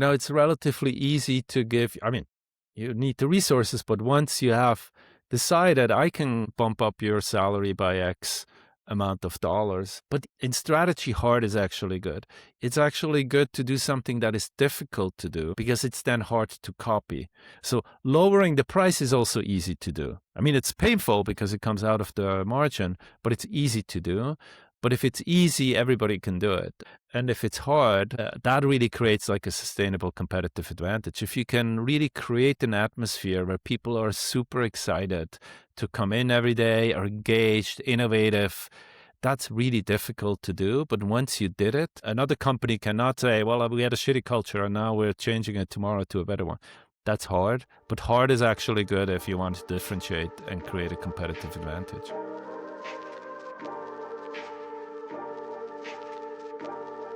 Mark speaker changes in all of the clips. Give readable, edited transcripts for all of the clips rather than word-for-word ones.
Speaker 1: it's relatively easy to give. I mean, you need the resources, but once you have decided I can bump up your salary by X amount of dollars, but in strategy, hard is actually good. It's actually good to do something that is difficult to do because it's then hard to copy. So lowering the price is also easy to do. I mean, it's painful because it comes out of the margin, but it's easy to do. But if it's easy, everybody can do it. And if it's hard, that really creates like a sustainable competitive advantage. If you can really create an atmosphere where people are super excited to come in every day, are engaged, innovative, that's really difficult to do. But once you did it, another company cannot say, well, we had a shitty culture and now we're changing it tomorrow to a better one. That's hard. But hard is actually good if you want to differentiate and create a competitive advantage.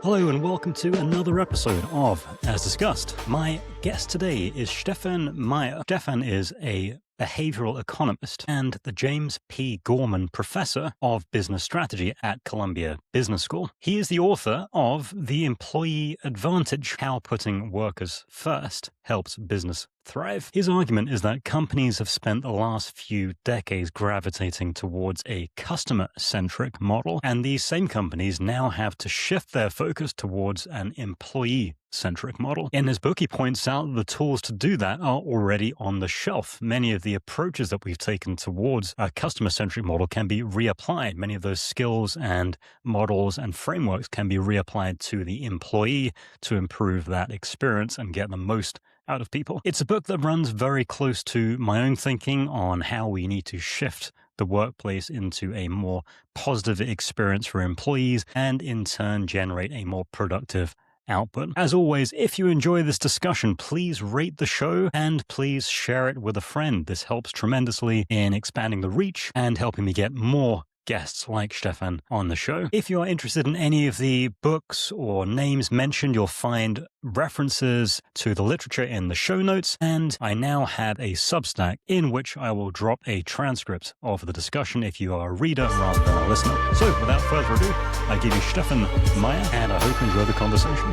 Speaker 2: Hello and welcome to another episode of As Discussed. My guest today is Stephan Meier. Stephan is a behavioral economist and the James P. Gorman Professor of Business Strategy at Columbia Business School. He is the author of The Employee Advantage: How Putting Workers First Helps Business Thrive. His argument is that companies have spent the last few decades gravitating towards a customer-centric model, and these same companies now have to shift their focus towards an employee-centric model. In his book, he points out that the tools to do that are already on the shelf. Many of the approaches that we've taken towards a customer-centric model can be reapplied. Many of those skills and models and frameworks can be reapplied to the employee to improve that experience and get the most out of people. It's a book that runs very close to my own thinking on how we need to shift the workplace into a more positive experience for employees and in turn generate a more productive output. As always, if you enjoy this discussion, please rate the show and please share it with a friend. This helps tremendously in expanding the reach and helping me get more guests like Stephan on the show. If you are interested in any of the books or names mentioned, you'll find references to the literature in the show notes, and I now have a Substack in which I will drop a transcript of the discussion if you are a reader rather than a listener. So without further ado, I give you Stephan Meier, and I hope you enjoy the conversation.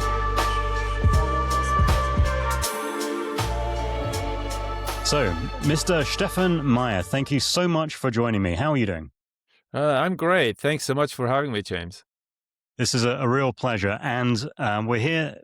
Speaker 2: So, Mr. Stephan Meier, thank you so much for joining me. How are you doing?
Speaker 1: I'm great. Thanks so much for having me, James.
Speaker 2: This is a real pleasure. And we're here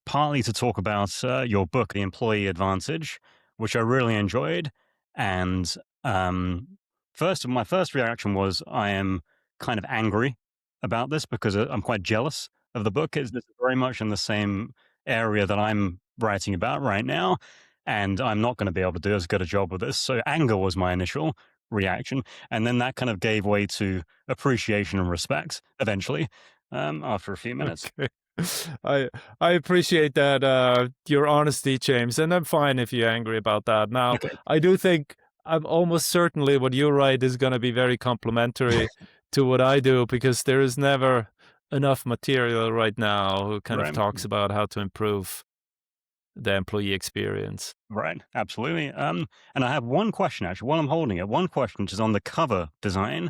Speaker 2: partly to talk about your book, The Employee Advantage, which I really enjoyed. And my first reaction was I am kind of angry about this because I'm quite jealous of the book. This is very much in the same area that I'm writing about right now. And I'm not going to be able to do as good a job with this. So anger was my initial reaction, and then that kind of gave way to appreciation and respect eventually after a few minutes.
Speaker 1: Okay. I appreciate that your honesty, James, and I'm fine if you're angry about that. Now, okay. I do think I'm almost certainly what you write is going to be very complimentary to what I do, because there is never enough material right now who kind of talks about how to improve the employee experience.
Speaker 2: Right, absolutely. And I have one question, actually, while I'm holding it, one question which is on the cover design,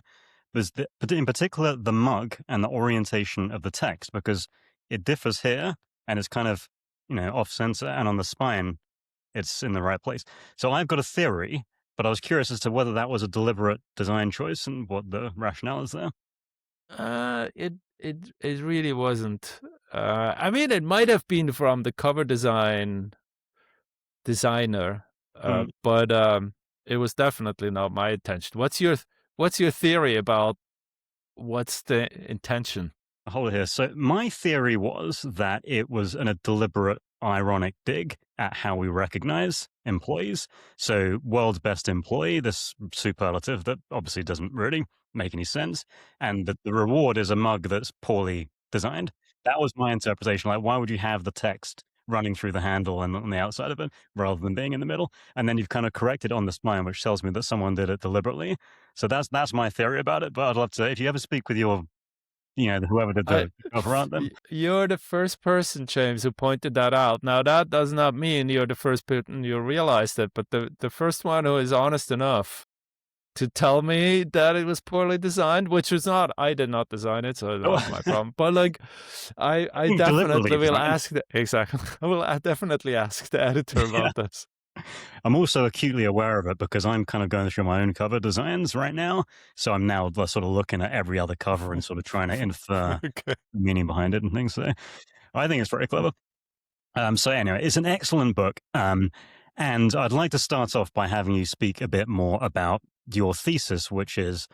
Speaker 2: in particular the mug and the orientation of the text, because it differs here and it's kind of, off center, and on the spine, it's in the right place. So I've got a theory, but I was curious as to whether that was a deliberate design choice and what the rationale is there.
Speaker 1: It really wasn't. I mean, it might have been from the cover designer, but it was definitely not my intention. What's your theory about what's the intention?
Speaker 2: Hold it here. So my theory was that it was a deliberate, ironic dig at how we recognize employees. So world's best employee, this superlative that obviously doesn't really make any sense. And the reward is a mug that's poorly designed. That was my interpretation. Like, why would you have the text running through the handle and on the outside of it rather than being in the middle? And then you've kind of corrected on the spine, which tells me that someone did it deliberately. So that's my theory about it. But I'd love to, if you ever speak with your whoever did the cover art, then
Speaker 1: you're the first person, James, who pointed that out. Now, that does not mean you're the first person who realized it, but the first one who is honest enough to tell me that it was poorly designed, which was not. I did not design it, so it's not my problem. But like, I
Speaker 2: Deliberately
Speaker 1: definitely will
Speaker 2: designed.
Speaker 1: ask exactly. I definitely ask the editor about this.
Speaker 2: I'm also acutely aware of it because I'm kind of going through my own cover designs right now. So I'm now sort of looking at every other cover and sort of trying to infer
Speaker 1: Okay.
Speaker 2: the meaning behind it and things. So I think it's very clever. So anyway, it's an excellent book. And I'd like to start off by having you speak a bit more about your thesis, which is,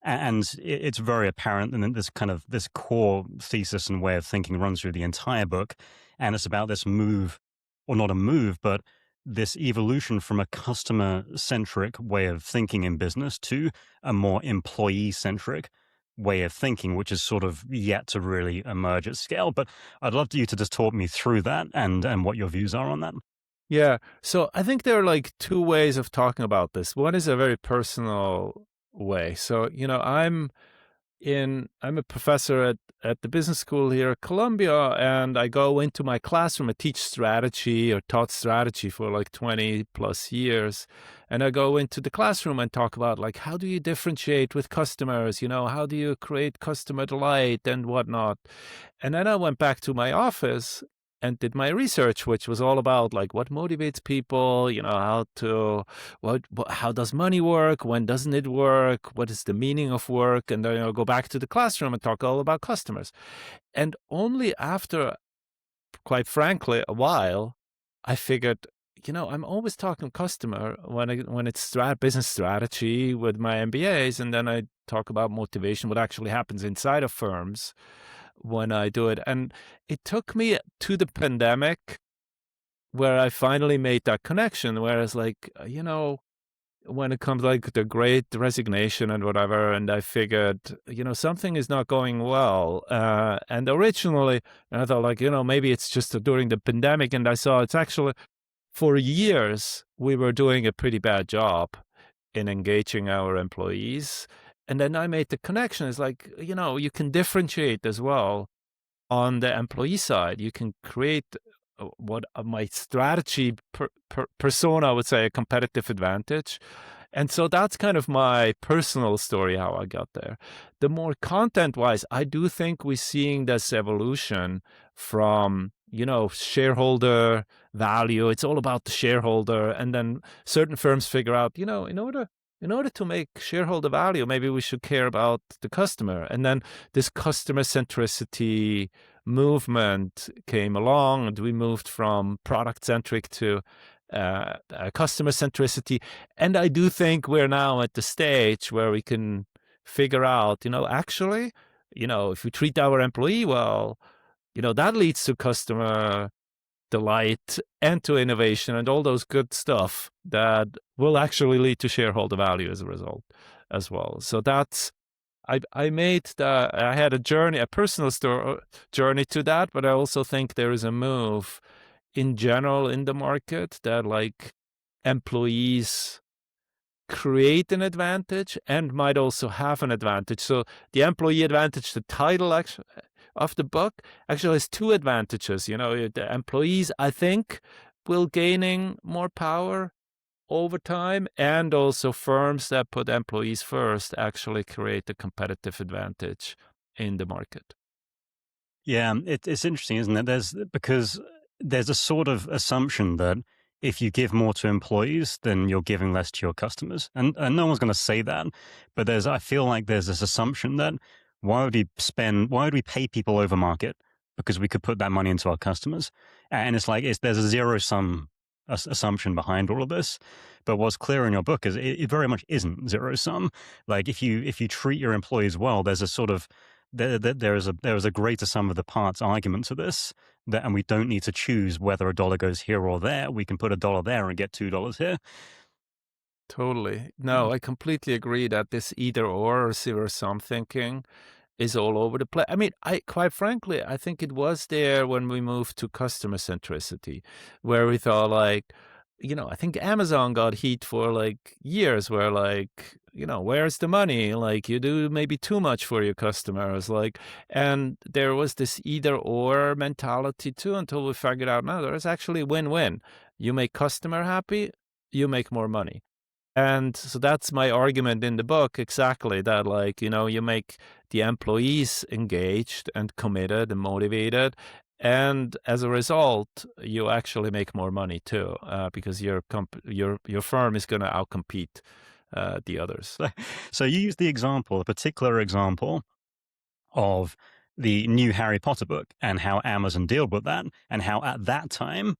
Speaker 2: and it's very apparent and this kind of this core thesis and way of thinking runs through the entire book. And it's about this move, or not a move, but this evolution from a customer centric way of thinking in business to a more employee centric way of thinking, which is sort of yet to really emerge at scale. But I'd love you to just talk me through that and what your views are on that.
Speaker 1: Yeah. So I think there are like two ways of talking about this. One is a very personal way. So, I'm a professor at the business school here at Columbia, and I go into my classroom. I teach strategy or taught strategy for like 20 plus years. And I go into the classroom and talk about like, how do you differentiate with customers? How do you create customer delight and whatnot? And then I went back to my office and did my research, which was all about like what motivates people, how does money work, when doesn't it work, what is the meaning of work, and then I'll go back to the classroom and talk all about customers. And only after, quite frankly, a while, I figured, I'm always talking customer when it's business strategy with my MBAs, and then I talk about motivation, what actually happens inside of firms when I do it. And it took me to the pandemic where I finally made that connection. Whereas, like, when it comes like the great resignation and whatever, and I figured, something is not going well. And originally, I thought, like, maybe it's just during the pandemic. And I saw it's actually for years, we were doing a pretty bad job in engaging our employees. And then I made the connection. It's like, you can differentiate as well on the employee side. You can create what my strategy persona, I would say, a competitive advantage. And so that's kind of my personal story, how I got there. The more content wise, I do think we're seeing this evolution from, shareholder value. It's all about the shareholder. And then certain firms figure out, in order to make shareholder value, maybe we should care about the customer. And then this customer centricity movement came along, and we moved from product-centric to customer centricity. And I do think we're now at the stage where we can figure out, actually, if we treat our employee well, that leads to customer delight and to innovation and all those good stuff that will actually lead to shareholder value as a result as well. So that's, I had a personal journey to that, but I also think there is a move in general in the market that like employees create an advantage and might also have an advantage. So the employee advantage, the title actually of the book actually has two advantages. The employees, I think, will gaining more power over time, and also firms that put employees first actually create a competitive advantage in the market.
Speaker 2: Yeah, it's interesting, isn't it? Because there's a sort of assumption that if you give more to employees, then you're giving less to your customers, and no one's going to say that. But I feel like there's this assumption that why would we pay people over market because we could put that money into our customers, and there's a zero sum assumption behind all of this. But what's clear in your book is it very much isn't zero sum. Like if you treat your employees well, there's a sort of there is a greater sum of the parts argument to this, and we don't need to choose whether a dollar goes here or there. We can put a dollar there and get $2 here.
Speaker 1: Totally.
Speaker 2: Mm.
Speaker 1: No, I completely agree that this either or zero sum thinking is all over the place. I mean, quite frankly, I think it was there when we moved to customer centricity, where we thought like, I think Amazon got heat for like years where like, where's the money? Like you do maybe too much for your customers. Like, and there was this either or mentality too until we figured out, no, there's actually win-win. You make customer happy, you make more money. And so that's my argument in the book, exactly that, like, you make the employees engaged and committed and motivated. And as a result, you actually make more money too, because your firm is going to outcompete the others.
Speaker 2: So you use a particular example of the new Harry Potter book and how Amazon dealt with that, and how at that time,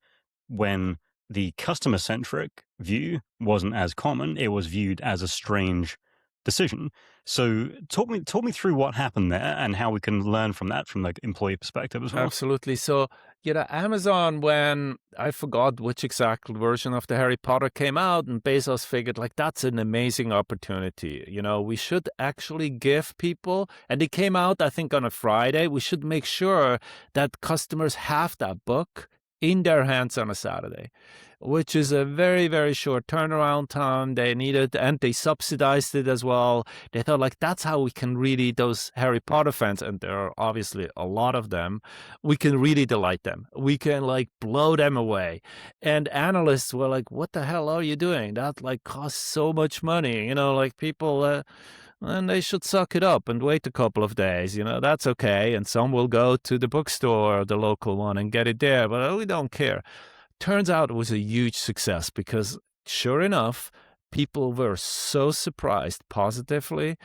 Speaker 2: when the customer-centric view wasn't as common, it was viewed as a strange decision. So talk me through what happened there and how we can learn from that from the employee perspective as well.
Speaker 1: Absolutely. So, Amazon, when I forgot which exact version of the Harry Potter came out, and Bezos figured, like, that's an amazing opportunity. We should actually give people, and it came out, I think, on a Friday. We should make sure that customers have that book in their hands on a Saturday, which is a very, very short turnaround time. They needed, and they subsidized it as well. They thought, like, that's how we can really, those Harry Potter fans, and there are obviously a lot of them, we can really delight them. We can, like, blow them away. And analysts were like, what the hell are you doing? That, like, costs so much money. Like, people, and they should suck it up and wait a couple of days. That's okay. And some will go to the bookstore, the local one, and get it there, but we don't care. Turns out it was a huge success because, sure enough, people were so surprised positively,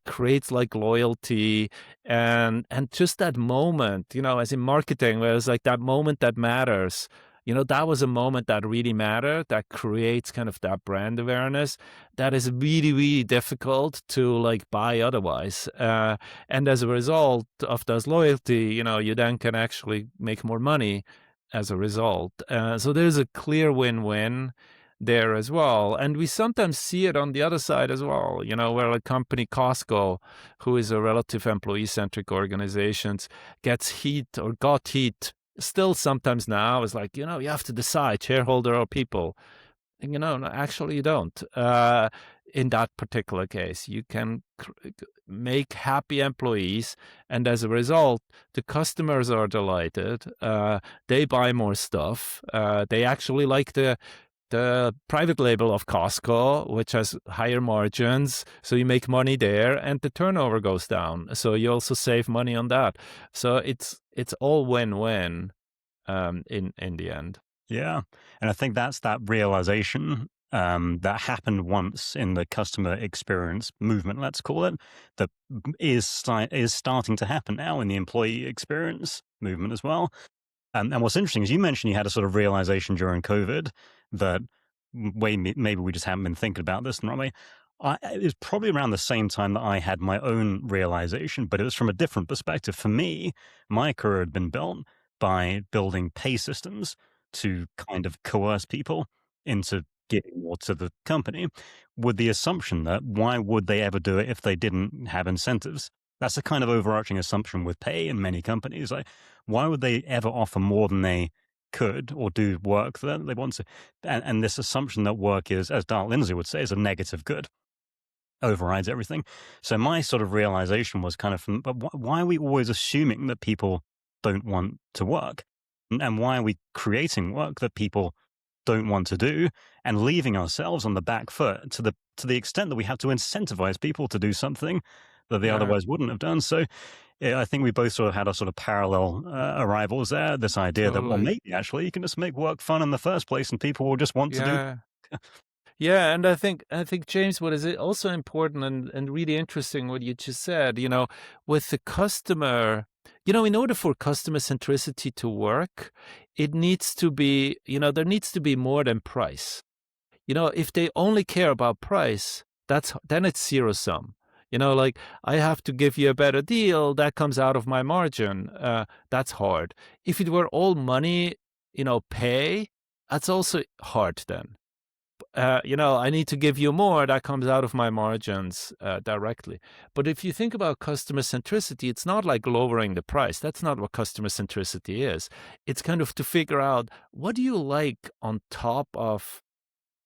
Speaker 1: creates like loyalty, and just that moment, as in marketing, where it's like that moment that matters. That was a moment that really mattered, that creates kind of that brand awareness that is really, really difficult to, like, buy otherwise. And as a result of those loyalty, you then can actually make more money as a result. So there's a clear win-win there as well. And we sometimes see it on the other side as well, where a company, Costco, who is a relative employee-centric organization, gets heat or got heat. Still sometimes now is like, you have to decide, shareholder or people. And, no, actually you don't. In that particular case, you can make happy employees, and as a result, the customers are delighted. They buy more stuff. They actually like the private label of Costco, which has higher margins, so you make money there, and the turnover goes down. So you also save money on that. So it's all win-win in the end.
Speaker 2: Yeah. And I think that's that realization that happened once in the customer experience movement, let's call it, that is starting to happen now in the employee experience movement as well. And what's interesting is you mentioned you had a sort of realization during COVID that maybe we just haven't been thinking about this in the right way. It was probably around the same time that I had my own realization, but it was from a different perspective. For me, my career had been built by building pay systems to kind of coerce people into giving more to the company, with the assumption that why would they ever do it if they didn't have incentives? That's a kind of overarching assumption with pay in many companies. Like, why would they ever offer more than they could or do work that they want to? And this assumption that work is, as Dale Lindsay would say, is a negative good, overrides everything. So my sort of realization was kind of, but why are we always assuming that people don't want to work? And why are we creating work that people don't want to do and leaving ourselves on the back foot to the extent that we have to incentivize people to do something that they otherwise wouldn't have done? So I think we both sort of had our sort of parallel arrivals there. This idea that, well, maybe actually you can just make work fun in the first place and people will just want to do.
Speaker 1: Yeah, and I think James, what is it also important and really interesting what you just said, with the customer, in order for customer centricity to work, it needs to be, there needs to be more than price. If they only care about price, then it's zero sum. Like, I have to give you a better deal that comes out of my margin. That's hard. If it were all money, pay, that's also hard then. I need to give you more that comes out of my margins directly. But if you think about customer centricity, it's not like lowering the price. That's not what customer centricity is. It's kind of to figure out, what do you like on top of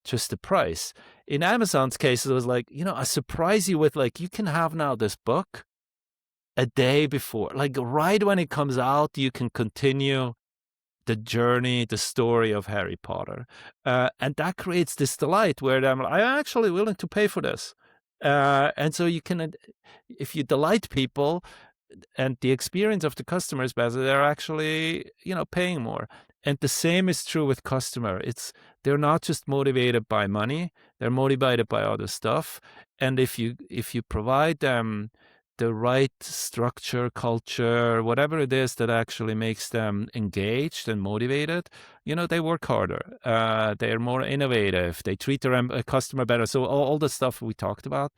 Speaker 1: just the price? In Amazon's case, it was like, I surprise you with, like, you can have now this book a day before, like right when it comes out, you can continue the journey, the story of Harry Potter. And that creates this delight where I'm actually willing to pay for this. And so you can, if you delight people and the experience of the customer is better, they're actually, paying more. And the same is true with customer. They're not just motivated by money, they're motivated by other stuff. And if you provide them the right structure, culture, whatever it is that actually makes them engaged and motivated, they work harder. They're more innovative. They treat their customer better. So all the stuff we talked about.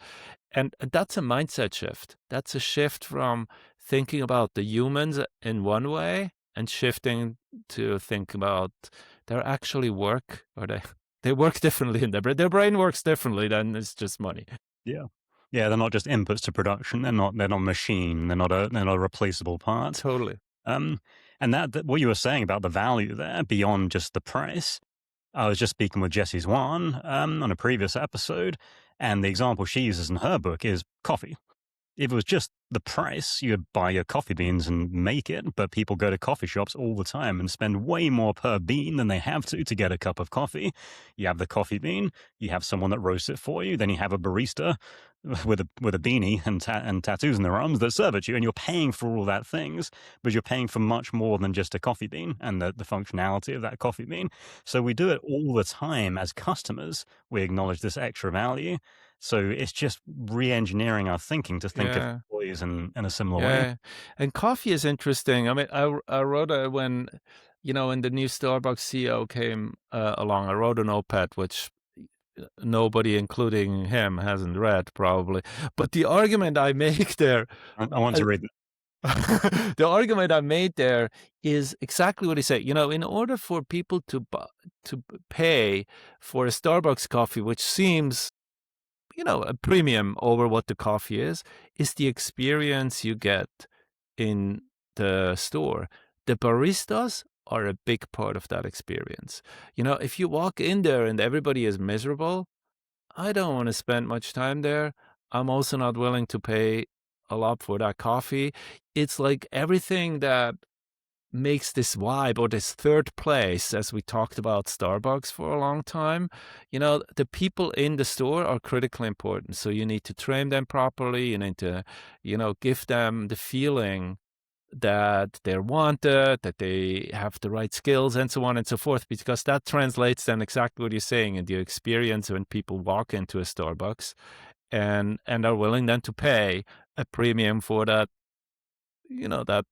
Speaker 1: And that's a mindset shift. That's a shift from thinking about the humans in one way and shifting to think about their actually work, or they work differently in their brain works differently than it's just money.
Speaker 2: Yeah. Yeah, they're not just inputs to production. They're not machine. They're not a replaceable part.
Speaker 1: Totally.
Speaker 2: And that what you were saying about the value there beyond just the price. I was just speaking with Jessie Swan on a previous episode, and the example she uses in her book is coffee. If it was just the price, you'd buy your coffee beans and make it, but people go to coffee shops all the time and spend way more per bean than they have to get a cup of coffee. You have the coffee bean, you have someone that roasts it for you, then you have a barista with a beanie and tattoos in their arms that serve it to you, and you're paying for all that things, but you're paying for much more than just a coffee bean and the functionality of that coffee bean. So we do it all the time as customers. We acknowledge this extra value. So it's just re-engineering our thinking to think of
Speaker 1: Yeah.
Speaker 2: employees in a similar way.
Speaker 1: Yeah. And coffee is interesting. I mean, I wrote when, when the new Starbucks CEO came along, I wrote an op-ed, which nobody, including him, hasn't read probably. But the argument I make there,
Speaker 2: I want to read that.
Speaker 1: the argument I made there is exactly what he said. In order for people to pay for a Starbucks coffee, which seems a premium over what the coffee is the experience you get in the store. The baristas are a big part of that experience. If you walk in there and everybody is miserable, I don't want to spend much time there. I'm also not willing to pay a lot for that coffee. It's like everything that makes this vibe, or this third place, as we talked about Starbucks for a long time, the people in the store are critically important. So you need to train them properly. You need to, give them the feeling that they're wanted, that they have the right skills, and so on and so forth, because that translates then exactly what you're saying in the experience when people walk into a Starbucks and are willing then to pay a premium for that, that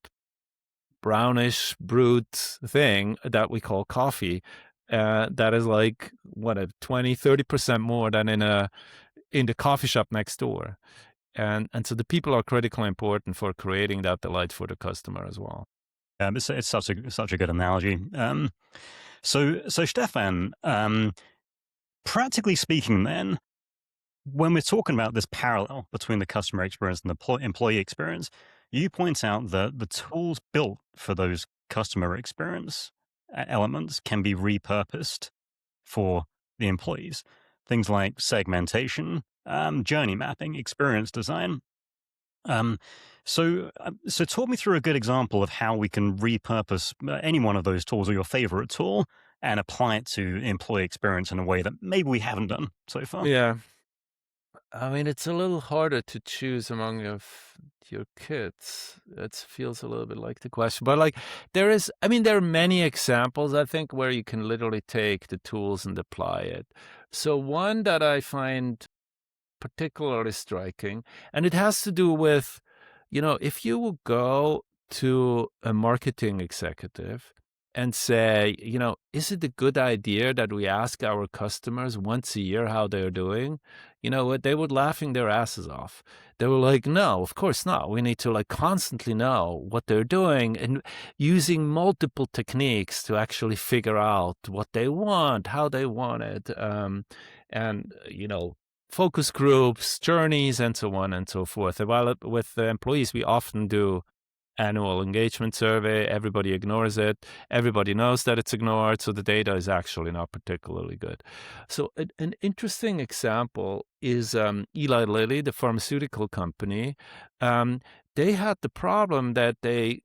Speaker 1: brownish brewed thing that we call coffee, that is like a 20-30% more than in the coffee shop next door. And so the people are critically important for creating that delight for the customer as well.
Speaker 2: It's such a good analogy. So Stephan, practically speaking, then, when we're talking about this parallel between the customer experience and the employee experience, you point out that the tools built for those customer experience elements can be repurposed for the employees. Things like segmentation, journey mapping, experience design. So talk me through a good example of how we can repurpose any one of those tools or your favorite tool and apply it to employee experience in a way that maybe we haven't done so far.
Speaker 1: Yeah. I mean, it's a little harder to choose among your kids. It feels a little bit like the question, but there are many examples, I think, where you can literally take the tools and apply it. So one that I find particularly striking, and it has to do with, if you will go to a marketing executive and say, is it a good idea that we ask our customers once a year how they're doing? They would laughing their asses off. They were like, no, of course not. We need to constantly know what they're doing, and using multiple techniques to actually figure out what they want, how they want it. And, focus groups, journeys, and so on and so forth. And while with the employees, we often do annual engagement survey. Everybody ignores it. Everybody knows that it's ignored, so the data is actually not particularly good. So an interesting example is Eli Lilly, the pharmaceutical company. They had the problem that they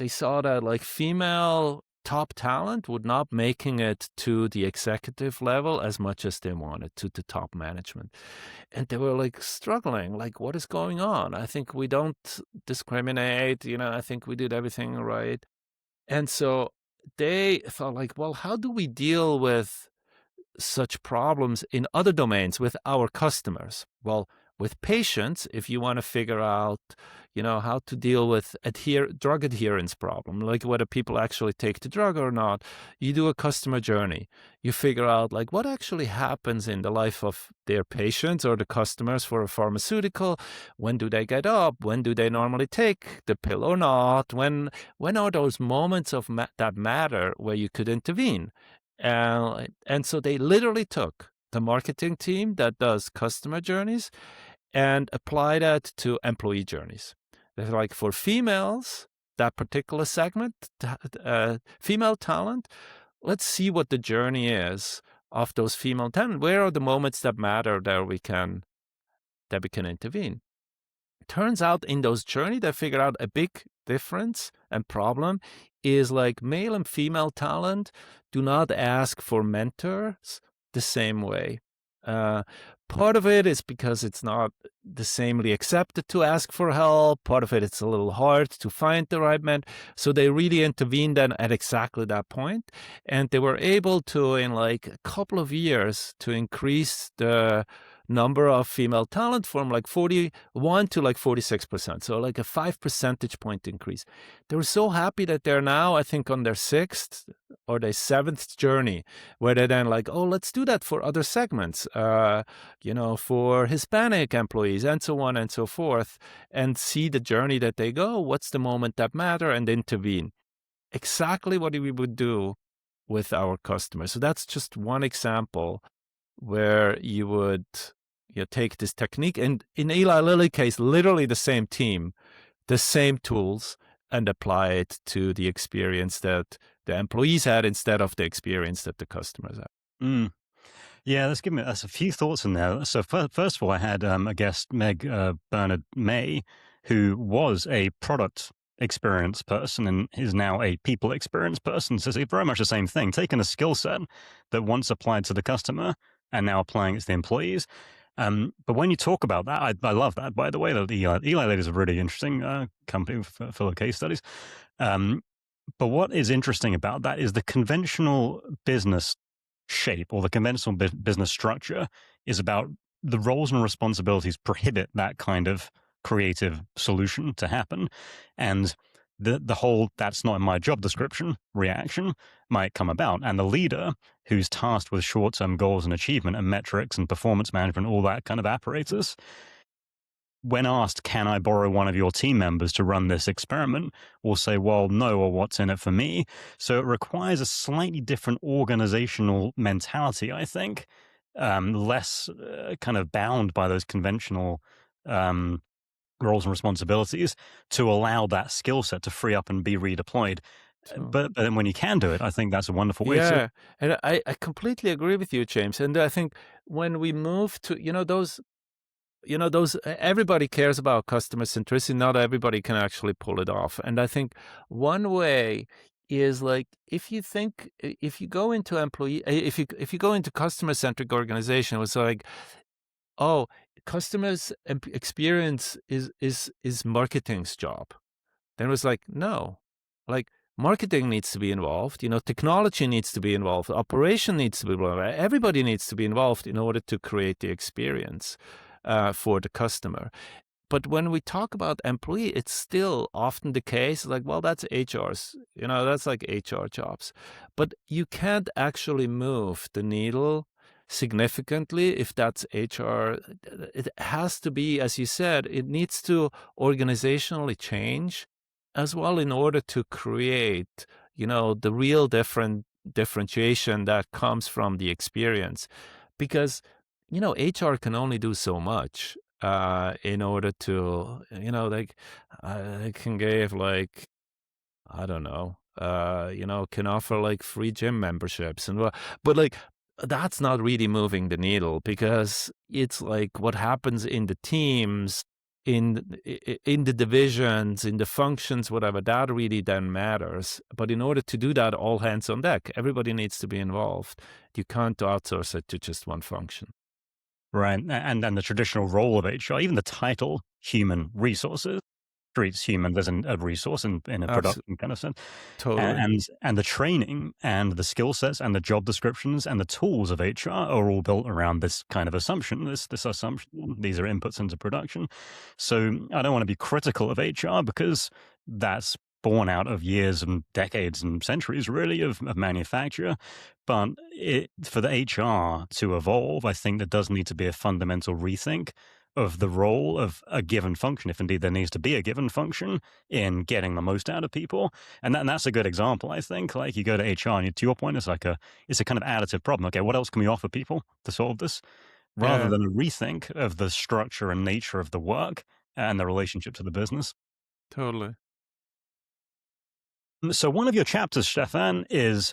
Speaker 1: saw that female top talent would not making it to the executive level as much as they wanted to the top management. And they were like struggling, like, what is going on? I think we don't discriminate, I think we did everything right. And so they thought like, well, how do we deal with such problems in other domains with our customers? Well, with patients, if you want to figure out, how to deal with drug adherence problem, like whether people actually take the drug or not, you do a customer journey. You figure out like what actually happens in the life of their patients or the customers for a pharmaceutical. When do they get up? When do they normally take the pill or not? When are those moments of that matter where you could intervene? And so they literally took the marketing team that does customer journeys and apply that to employee journeys. They're like, for females, that particular segment, female talent, let's see what the journey is of those female talent. Where are the moments that matter that we can intervene? Turns out in those journey, they figure out a big difference and problem is like male and female talent do not ask for mentors the same way. Part of it is because it's not the samely accepted to ask for help. Part of it, it's a little hard to find the right mentor. So they really intervened then at exactly that point. And they were able to, in like a couple of years, to increase the number of female talent from like 41 to like 46%. So like a 5 percentage point increase. They were so happy that they're now, I think, on their 6th or their 7th journey, where they're then like, oh, let's do that for other segments, for Hispanic employees and so on and so forth, and see the journey that they go. What's the moment that matter, and intervene. Exactly what we would do with our customers. So that's just one example where you would take this technique, and in Eli Lilly case, literally the same team, the same tools, and apply it to the experience that the employees had instead of the experience that the customers had.
Speaker 2: Mm. Yeah, let's give me a few thoughts in there. So first of all, I had a guest, Meg Bernard May, who was a product experience person and is now a people experience person. So it's very much the same thing, taking a skill set that once applied to the customer and now applying it to the employees. But when you talk about that, I love that, by the way. The Eli Lilly is a really interesting company full of case studies. But what is interesting about that is the conventional business shape or the conventional business structure is about the roles and responsibilities prohibit that kind of creative solution to happen. And the whole "that's not in my job description" reaction might come about. And the leader who's tasked with short-term goals and achievement and metrics and performance management, all that kind of apparatus, when asked, can I borrow one of your team members to run this experiment, will say, well, no, or what's in it for me? So it requires a slightly different organizational mentality, I think, less kind of bound by those conventional roles and responsibilities to allow that skill set to free up and be redeployed. But then when you can do it, I think that's a wonderful way to...
Speaker 1: And I completely agree with you, James. And I think when we move to, those everybody cares about customer centricity. Not everybody can actually pull it off. And I think one way is like, if you go into if you go into customer-centric organization, it's like, oh, customers experience is marketing's job. Then it was like, no, like marketing needs to be involved, technology needs to be involved, operation needs to be involved, everybody needs to be involved in order to create the experience for the customer. But when we talk about employee, it's still often the case, like, well, that's HR's, that's like HR jobs. But you can't actually move the needle significantly if that's HR. It has to be, as you said, it needs to organizationally change as well in order to create, the real differentiation that comes from the experience. Because, HR can only do so much in order to, they can give like, I don't know, can offer like free gym memberships but like, that's not really moving the needle, because it's like what happens in the teams in the divisions, in the functions, whatever, that really then matters. But in order to do that, all hands on deck. Everybody needs to be involved. You can't outsource it to just one function.
Speaker 2: Right. And the traditional role of HR, even the title, human resources, treats humans as a resource in a
Speaker 1: Absolutely,
Speaker 2: production kind of sense.
Speaker 1: totally.
Speaker 2: And the training and the skill sets and the job descriptions and the tools of HR are all built around this kind of assumption, this assumption, these are inputs into production. So I don't want to be critical of HR because that's born out of years and decades and centuries really of manufacture. But for the HR to evolve, I think there does need to be a fundamental rethink of the role of a given function, if indeed there needs to be a given function in getting the most out of people. And that's a good example, I think. Like you go to HR and to your point, it's a kind of additive problem. Okay, what else can we offer people to solve this? Rather
Speaker 1: Yeah,
Speaker 2: than a rethink of the structure and nature of the work and the relationship to the business.
Speaker 1: totally.
Speaker 2: So one of your chapters, Stefan, is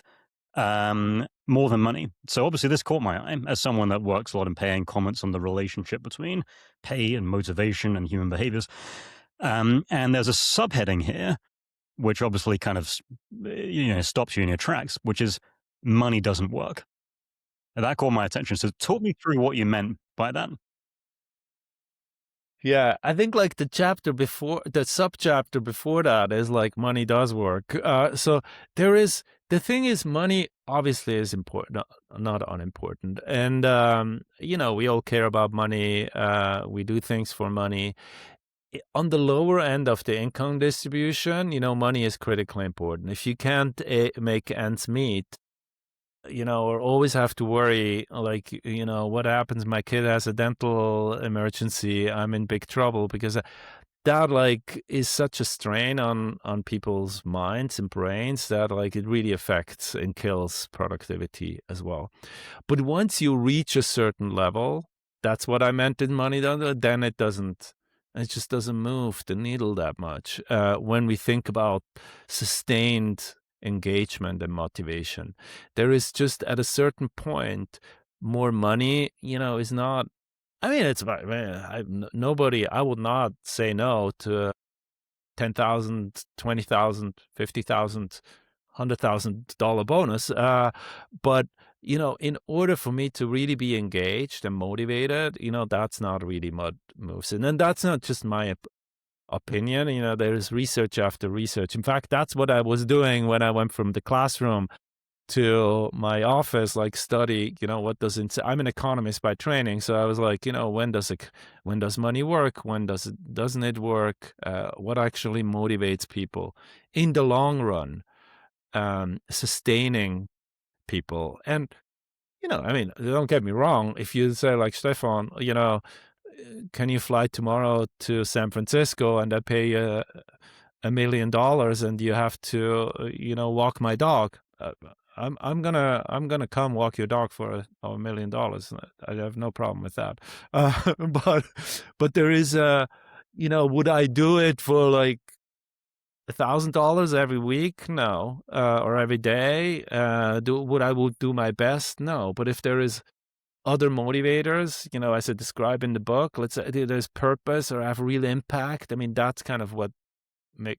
Speaker 2: more than money. So obviously this caught my eye as someone that works a lot in pay and comments on the relationship between pay and motivation and human behaviors. And there's a subheading here, which obviously kind of, stops you in your tracks, which is money doesn't work. And that caught my attention. So talk me through what you meant by that.
Speaker 1: Yeah, I think like the subchapter before that is like money does work. So the thing is, money obviously is important, not unimportant, and we all care about money. We do things for money. On the lower end of the income distribution, money is critically important. If you can't make ends meet, or always have to worry, like, what happens? My kid has a dental emergency. I'm in big trouble because that like is such a strain on people's minds and brains that like it really affects and kills productivity as well. But once you reach a certain level, that's what I meant in money, then it just doesn't move the needle that much. When we think about sustained engagement and motivation, there is just at a certain point, more money, is not. I mean, it's about, man, nobody, I would not say no to 10,000, 20,000, 50,000, $100,000 bonus. But, in order for me to really be engaged and motivated, that's not really what moves. And then that's not just my opinion. There's research after research. In fact, that's what I was doing when I went from the classroom to my office, like study, what does it, I'm an economist by training. So I was like, when does money work? Doesn't it work? What actually motivates people in the long run, sustaining people. And, I mean, don't get me wrong. If you say like, Stefan, can you fly tomorrow to San Francisco and I pay you $1 million and you have to, walk my dog? I'm gonna come walk your dog for $1 million. I have no problem with that. But there is would I do it for like $1,000 every week? No. Or every day? I will do my best? No. But if there is other motivators, as I describe in the book, let's say there's purpose or have real impact. I mean, that's kind of what make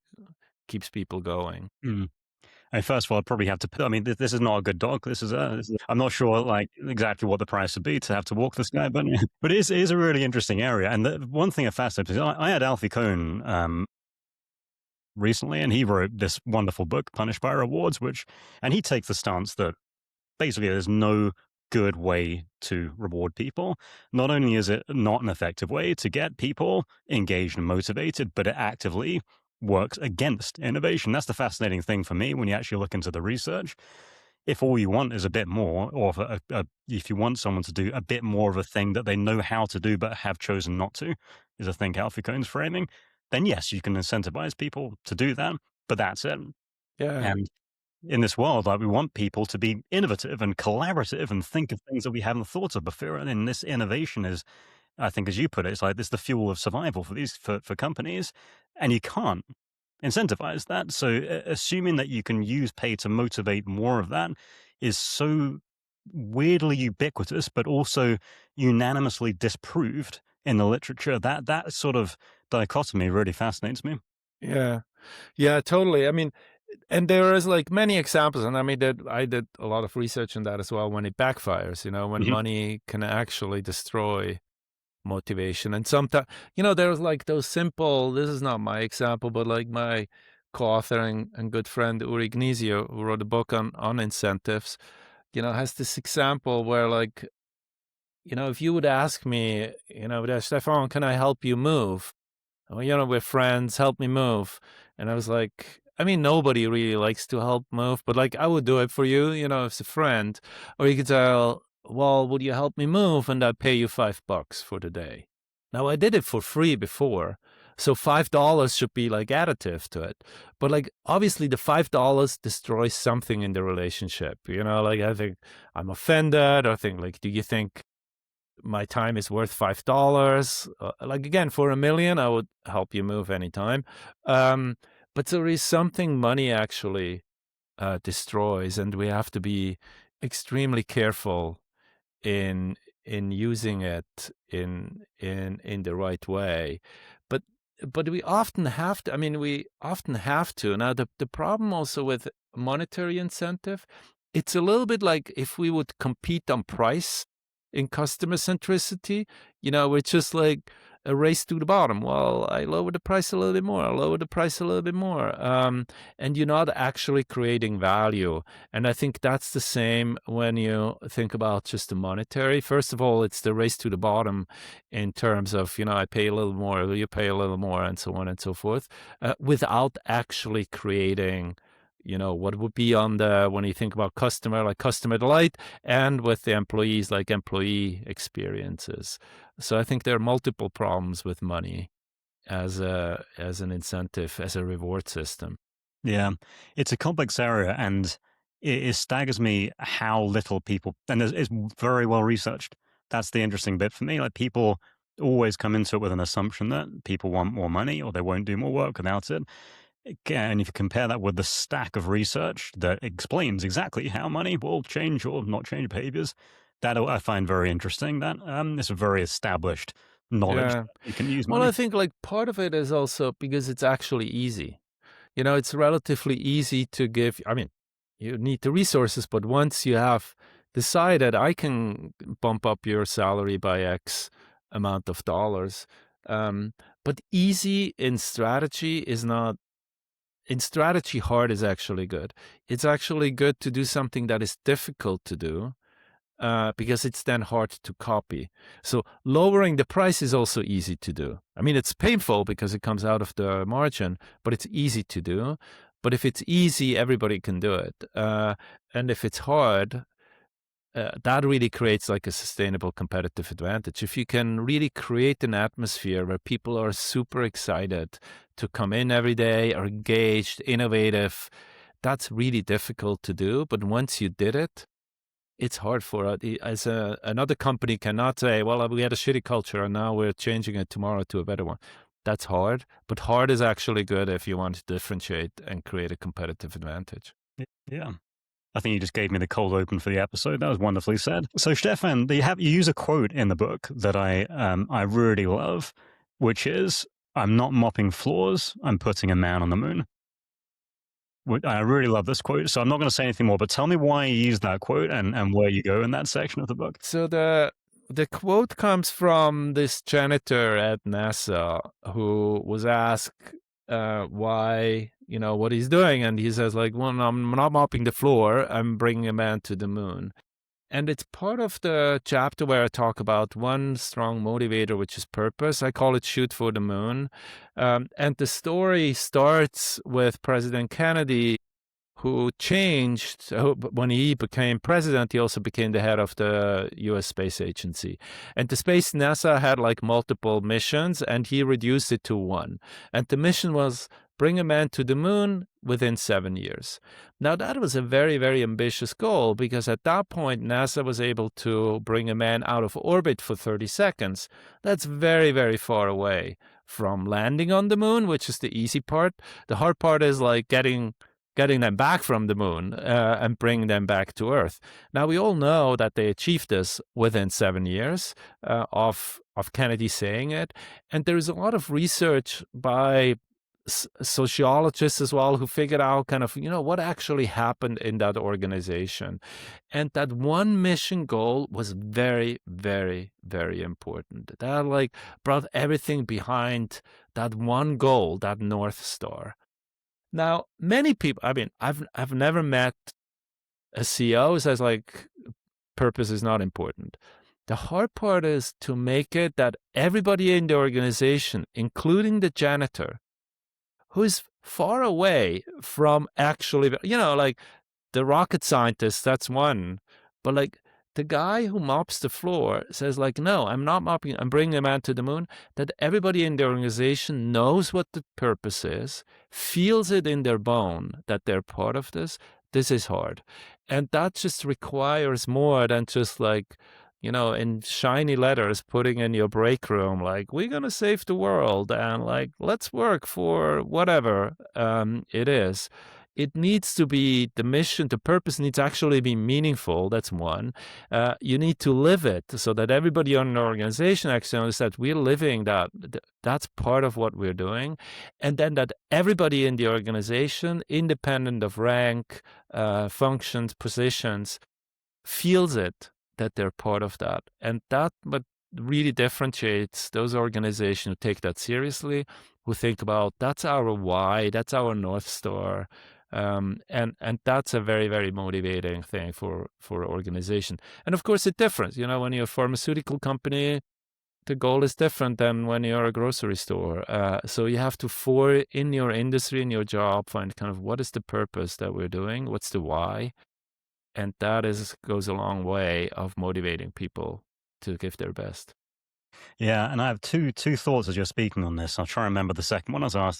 Speaker 1: keeps people going.
Speaker 2: Mm. And first of all, I'd probably have to. I mean, this is not a good dog. I'm not sure, like exactly what the price would be to have to walk this guy, but it is a really interesting area. And the one thing that fascinates me, I had Alfie Kohn recently, and he wrote this wonderful book, Punished by Rewards, and he takes the stance that basically there's no good way to reward people. Not only is it not an effective way to get people engaged and motivated, but it actively works against innovation. That's the fascinating thing for me when you actually look into the research. If all you want is a bit more, or if you want someone to do a bit more of a thing that they know how to do but have chosen not to, is a thing Alfie Kohn's framing, then yes, you can incentivize people to do that, but that's it.
Speaker 1: Yeah.
Speaker 2: And in this world, like we want people to be innovative and collaborative and think of things that we haven't thought of before. And this innovation is, I think, as you put it, it's like this the fuel of survival for companies, and you can't incentivize that. So assuming that you can use pay to motivate more of that is so weirdly ubiquitous, but also unanimously disproved in the literature. That sort of dichotomy really fascinates me.
Speaker 1: Yeah. Yeah, totally. I mean, and there is like many examples, and I did a lot of research on that as well when it backfires, when
Speaker 2: Mhm.
Speaker 1: money can actually destroy motivation. And sometimes, there's like those simple, this is not my example, but like my co-author and good friend Uri Gnizio, who wrote a book on incentives, has this example where like, if you would ask me, Stefan, can I help you move? Oh, we're friends, help me move. And I was like, I mean, nobody really likes to help move, but like, I would do it for you, as a friend. Or you could tell, well, would you help me move? And I'd pay you $5 for the day. Now, I did it for free before. So $5 should be like additive to it. But like, obviously, the $5 destroys something in the relationship. Like, I think I'm offended, or think, like, do you think my time is worth $5? Like, again, for $1 million, I would help you move anytime. But there is something money actually destroys, and we have to be extremely careful in using it in the right way. But we often have to. I mean, we often have to. Now, the problem also with monetary incentive, it's a little bit like if we would compete on price in customer centricity. We're just like a race to the bottom. Well, I lower the price a little bit more. I lower the price a little bit more. And you're not actually creating value. And I think that's the same when you think about just the monetary. First of all, it's the race to the bottom in terms of, I pay a little more, you pay a little more, and so on and so forth, without actually creating, what would be on when you think about customer, like customer delight, and with the employees, like employee experiences. So I think there are multiple problems with money as an incentive, as a reward system.
Speaker 2: Yeah, it's a complex area, and it staggers me how little people, and it's very well researched. That's the interesting bit for me. Like, people always come into it with an assumption that people want more money or they won't do more work without it. And if you compare that with the stack of research that explains exactly how money will change or not change behaviors, that I find very interesting. That it's a very established knowledge
Speaker 1: Yeah.
Speaker 2: that you can use
Speaker 1: Well,
Speaker 2: money.
Speaker 1: I think like part of it is also because it's actually easy. It's relatively easy to give. I mean, you need the resources, but once you have decided I can bump up your salary by X amount of dollars, but easy in strategy is not. In strategy, hard is actually good. It's actually good to do something that is difficult to do, because it's then hard to copy. So lowering the price is also easy to do. I mean, it's painful because it comes out of the margin, but it's easy to do. But if it's easy, everybody can do it. And if it's hard, that really creates like a sustainable competitive advantage. If you can really create an atmosphere where people are super excited to come in every day, are engaged, innovative, that's really difficult to do. But once you did it, it's hard for another company cannot say, well, we had a shitty culture and now we're changing it tomorrow to a better one. That's hard, but hard is actually good if you want to differentiate and create a competitive advantage.
Speaker 2: Yeah. I think you just gave me the cold open for the episode. That was wonderfully said. So, Stefan, you use a quote in the book that I really love, which is, "I'm not mopping floors. I'm putting a man on the moon." I really love this quote, so I'm not going to say anything more. But tell me why you use that quote and where you go in that section of the book.
Speaker 1: So the quote comes from this janitor at NASA who was asked why, what he's doing, and he says like, well, I'm not mopping the floor, I'm bringing a man to the moon. And it's part of the chapter where I talk about one strong motivator, which is purpose. I call it Shoot for the Moon. And the story starts with President Kennedy, who changed when he became president. He also became the head of the U.S. Space Agency. And the space NASA had like multiple missions, and he reduced it to one. And the mission was bring a man to the moon within 7 years. Now, that was a very, very ambitious goal because at that point, NASA was able to bring a man out of orbit for 30 seconds. That's very, very far away from landing on the moon, which is the easy part. The hard part is like getting them back from the moon and bringing them back to Earth. Now, we all know that they achieved this within 7 years of of Kennedy saying it. And there's a lot of research by sociologists as well who figured out kind of, what actually happened in that organization. And that one mission goal was very, very, very important. That like brought everything behind that one goal, that North Star. Now, many people, I mean, I've never met a CEO who says like purpose is not important. The hard part is to make it that everybody in the organization, including the janitor, who's far away from actually, like the rocket scientist, that's one. But like the guy who mops the floor says like, no, I'm not mopping, I'm bringing a man to the moon, that everybody in the organization knows what the purpose is, feels it in their bone that they're part of this. This is hard. And that just requires more than just like, in shiny letters, putting in your break room, like, we're going to save the world and like, let's work for whatever it is. It needs to be the mission, the purpose needs to actually be meaningful. That's one. You need to live it so that everybody on the organization actually knows that we're living that. That's part of what we're doing. And then that everybody in the organization, independent of rank, functions, positions, feels it, that they're part of that. And that what really differentiates those organizations who take that seriously, who think about that's our why, that's our North Star. And that's a very, very motivating thing for organization. And of course, it's different. When you're a pharmaceutical company, the goal is different than when you're a grocery store. So you have to, in your industry, in your job, find kind of what is the purpose that we're doing? What's the why? And that goes a long way of motivating people to give their best.
Speaker 2: Yeah, and I have two thoughts as you're speaking on this. I'll try and remember the second one as I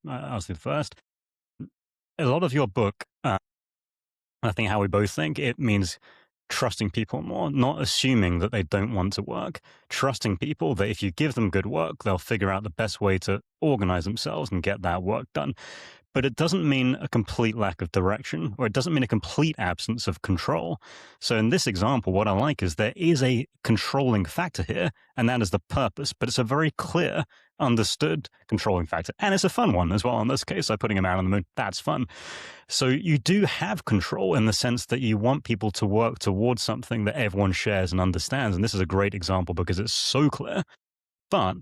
Speaker 2: asked the first. A lot of your book, I think how we both think, it means trusting people more, not assuming that they don't want to work, trusting people that if you give them good work, they'll figure out the best way to organize themselves and get that work done. But it doesn't mean a complete lack of direction, or it doesn't mean a complete absence of control. So in this example, what I like is there is a controlling factor here, and that is the purpose, but it's a very clear, understood controlling factor. And it's a fun one as well. In this case, like putting a man on the moon, that's fun. So you do have control in the sense that you want people to work towards something that everyone shares and understands. And this is a great example because it's so clear. But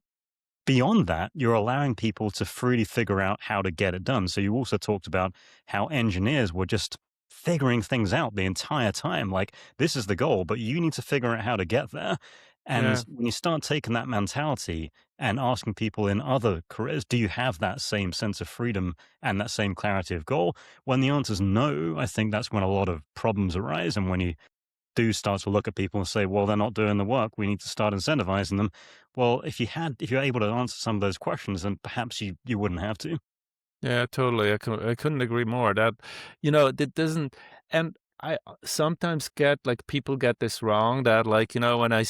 Speaker 2: beyond that, you're allowing people to freely figure out how to get it done. So you also talked about how engineers were just figuring things out the entire time. Like, this is the goal, but you need to figure out how to get there. And
Speaker 1: Yeah.
Speaker 2: when you start taking that mentality and asking people in other careers, do you have that same sense of freedom and that same clarity of goal? When the answer is no, I think that's when a lot of problems arise. And when you do start to look at people and say, well, they're not doing the work, we need to start incentivizing them. Well, if you're able to answer some of those questions, then perhaps you wouldn't have to.
Speaker 1: Yeah, totally. I couldn't agree more. That doesn't, and I sometimes get like people get this wrong that like, when I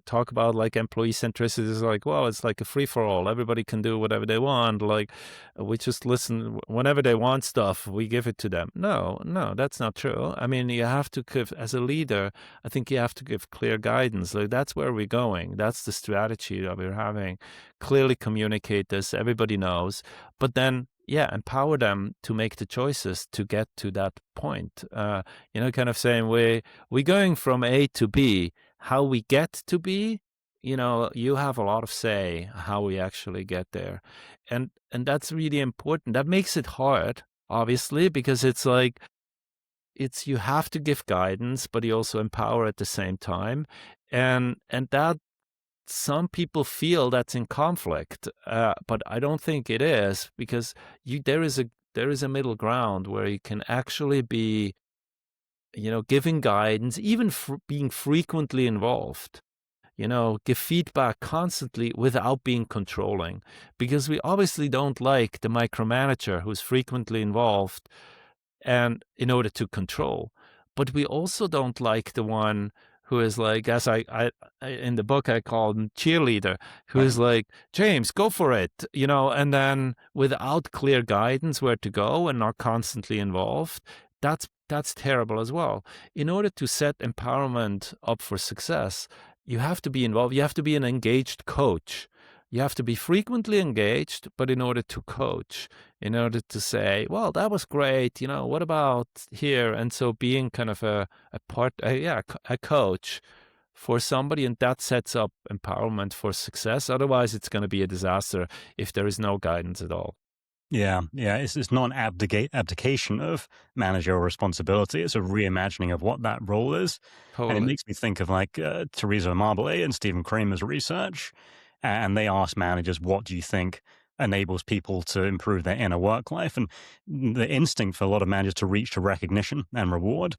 Speaker 1: talk about like employee centricity, it's like, well, it's like a free for all. Everybody can do whatever they want. Like we just listen whenever they want stuff, we give it to them. No, that's not true. I mean, you have to give, as a leader, I think you have to give clear guidance. Like that's where we're going. That's the strategy that we're having. Clearly communicate this. Everybody knows. But then, yeah, empower them to make the choices to get to that point. Kind of saying we're going from A to B. How we get to B, you have a lot of say how we actually get there, and that's really important. That makes it hard, obviously, because it's like you have to give guidance, but you also empower at the same time, and that. Some people feel that's in conflict, but I don't think it is, because there is a middle ground where you can actually be, giving guidance, even being frequently involved. Give feedback constantly without being controlling, because we obviously don't like the micromanager who's frequently involved, and in order to control, but we also don't like the one who is like, as I in the book I call him cheerleader, who is like, James, go for it, and then without clear guidance where to go and not constantly involved, that's terrible as well. In order to set empowerment up for success, you have to be involved. You have to be an engaged coach. You have to be frequently engaged, but in order to coach, in order to say, well, that was great. What about here? And so being kind of a coach for somebody, and that sets up empowerment for success. Otherwise, it's going to be a disaster if there is no guidance at all.
Speaker 2: Yeah, yeah. It's not an abdication of managerial responsibility. It's a reimagining of what that role is. And it
Speaker 1: Totally.
Speaker 2: makes me think of like Teresa Marble and Stephen Kramer's research. And they ask managers, what do you think enables people to improve their inner work life? And the instinct for a lot of managers to reach to recognition and reward.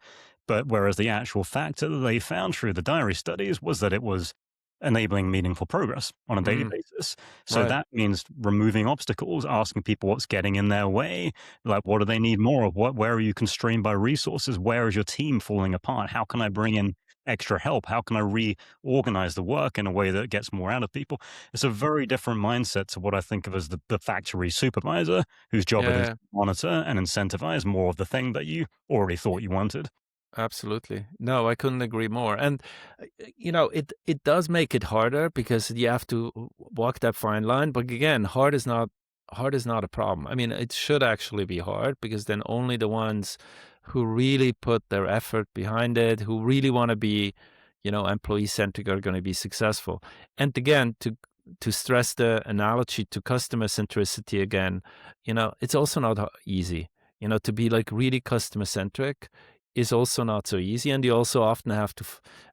Speaker 2: But whereas the actual factor that they found through the diary studies was that it was enabling meaningful progress on a daily
Speaker 1: Mm,
Speaker 2: basis. So
Speaker 1: right.
Speaker 2: that means removing obstacles, asking people what's getting in their way, like what do they need more of? Where are you constrained by resources? Where is your team falling apart? How can I bring in extra help? How can I reorganize the work in a way that gets more out of people? It's a very different mindset to what I think of as the factory supervisor, whose job it is
Speaker 1: Yeah.
Speaker 2: to monitor and incentivize more of the thing that you already thought you wanted.
Speaker 1: Absolutely. No, I couldn't agree more. And it does make it harder because you have to walk that fine line. But again, hard is not a problem. I mean, it should actually be hard because then only the ones who really put their effort behind it, who really want to be, employee centric, are going to be successful. And again, to stress the analogy to customer centricity again, it's also not easy. To be like really customer centric is also not so easy, and you also often have to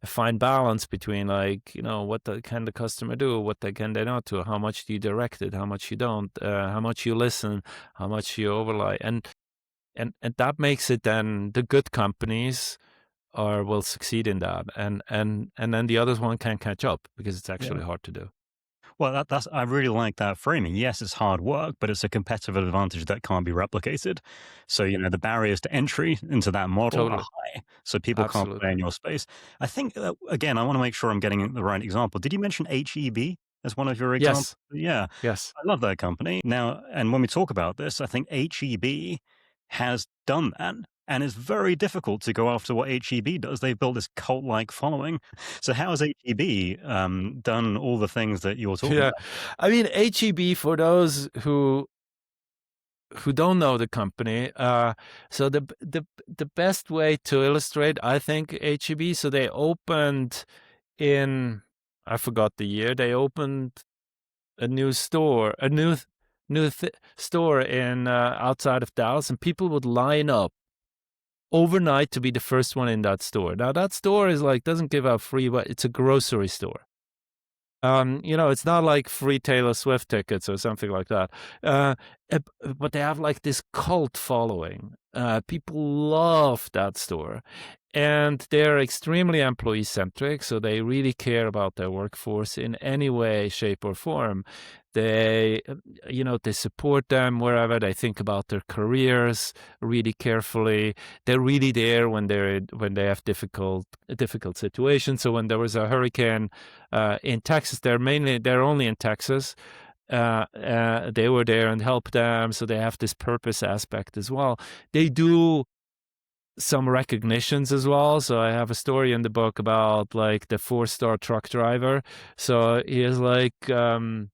Speaker 1: find balance between, like, what can the customer do, what can they not do, how much do you direct it, how much you don't, how much you listen, how much you overlay, and that makes it, then the good companies are will succeed in that, and then the other one can catch up because it's
Speaker 2: Yeah.
Speaker 1: actually hard to do.
Speaker 2: Well, that's I really like that framing. Yes, it's hard work, but it's a competitive advantage that can't be replicated. So, the barriers to entry into that model are
Speaker 1: Totally.
Speaker 2: high, so people can't play
Speaker 1: Absolutely.
Speaker 2: in your space. I think, again, I want to make sure I'm getting the right example. Did you mention HEB as one of your examples?
Speaker 1: Yes.
Speaker 2: Yeah,
Speaker 1: Yes.
Speaker 2: I love that company. Now, and when we talk about this, I think HEB has done that. And it's very difficult to go after what HEB does. They've built this cult-like following. So how has HEB done all the things that you're talking
Speaker 1: Yeah.
Speaker 2: about?
Speaker 1: I mean, HEB, for those who don't know the company, so the best way to illustrate, I think, HEB. So they opened in, I forgot the year. They opened a new store, store in outside of Dallas, and people would line up overnight to be the first one in that store. Now that store is like, doesn't give out free, but it's a grocery store. It's not like free Taylor Swift tickets or something like that. Uh, but they have like this cult following. People love that store. And they're extremely employee centric. So they really care about their workforce in any way, shape, or form. They support them wherever. They think about their careers really carefully. They're really there when they have difficult situations. So when there was a hurricane in Texas, they're only in Texas. They were there and helped them, so they have this purpose aspect as well. They do some recognitions as well. So I have a story in the book about like the 4-star truck driver. So he is like, I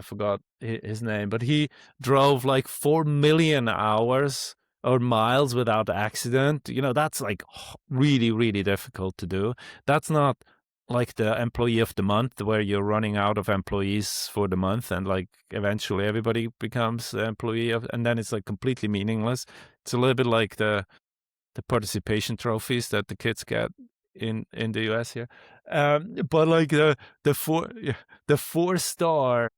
Speaker 1: forgot his name, but he drove like 4 million hours or miles without accident. That's like really, really difficult to do. That's not like the employee of the month where you're running out of employees for the month and like eventually everybody becomes the employee of, and then it's like completely meaningless. It's a little bit like the participation trophies that the kids get in the US here. But like the four yeah, the 4-star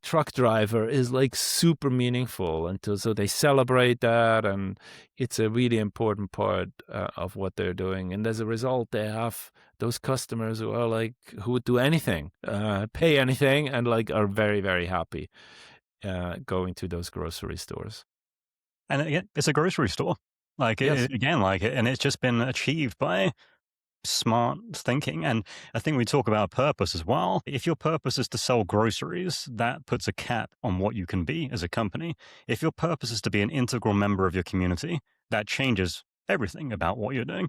Speaker 1: truck driver is like super meaningful, and so they celebrate that, and it's a really important part of what they're doing. And as a result, they have those customers who are like, who would do anything, pay anything, and like are very, very happy going to those grocery stores.
Speaker 2: And again, it's a grocery store. Like
Speaker 1: Yes.
Speaker 2: again, like and it's just been achieved by smart thinking. And I think we talk about purpose as well. If your purpose is to sell groceries, that puts a cap on what you can be as a company. If your purpose is to be an integral member of your community, that changes everything about what you're doing.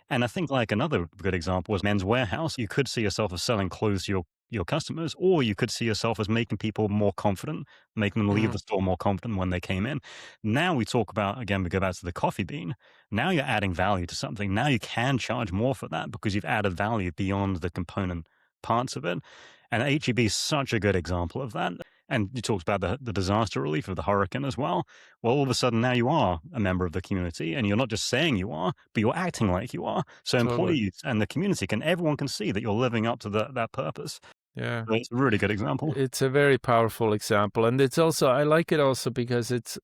Speaker 2: And I think like another good example is Men's Warehouse. You could see yourself as selling clothes to your customers, or you could see yourself as making people more confident, making them leave
Speaker 1: Mhm.
Speaker 2: the store more confident when they came in. Now we talk about, again, we go back to the coffee bean. Now you're adding value to something. Now you can charge more for that because you've added value beyond the component parts of it. And HEB is such a good example of that. And you talked about the disaster relief of the hurricane as well. Well, all of a sudden now you are a member of the community and you're not just saying you are, but you're acting like you are. So
Speaker 1: Totally.
Speaker 2: employees and the community everyone can see that you're living up to that purpose.
Speaker 1: Yeah.
Speaker 2: So it's a really good example.
Speaker 1: It's a very powerful example. And it's also, I like it also because it's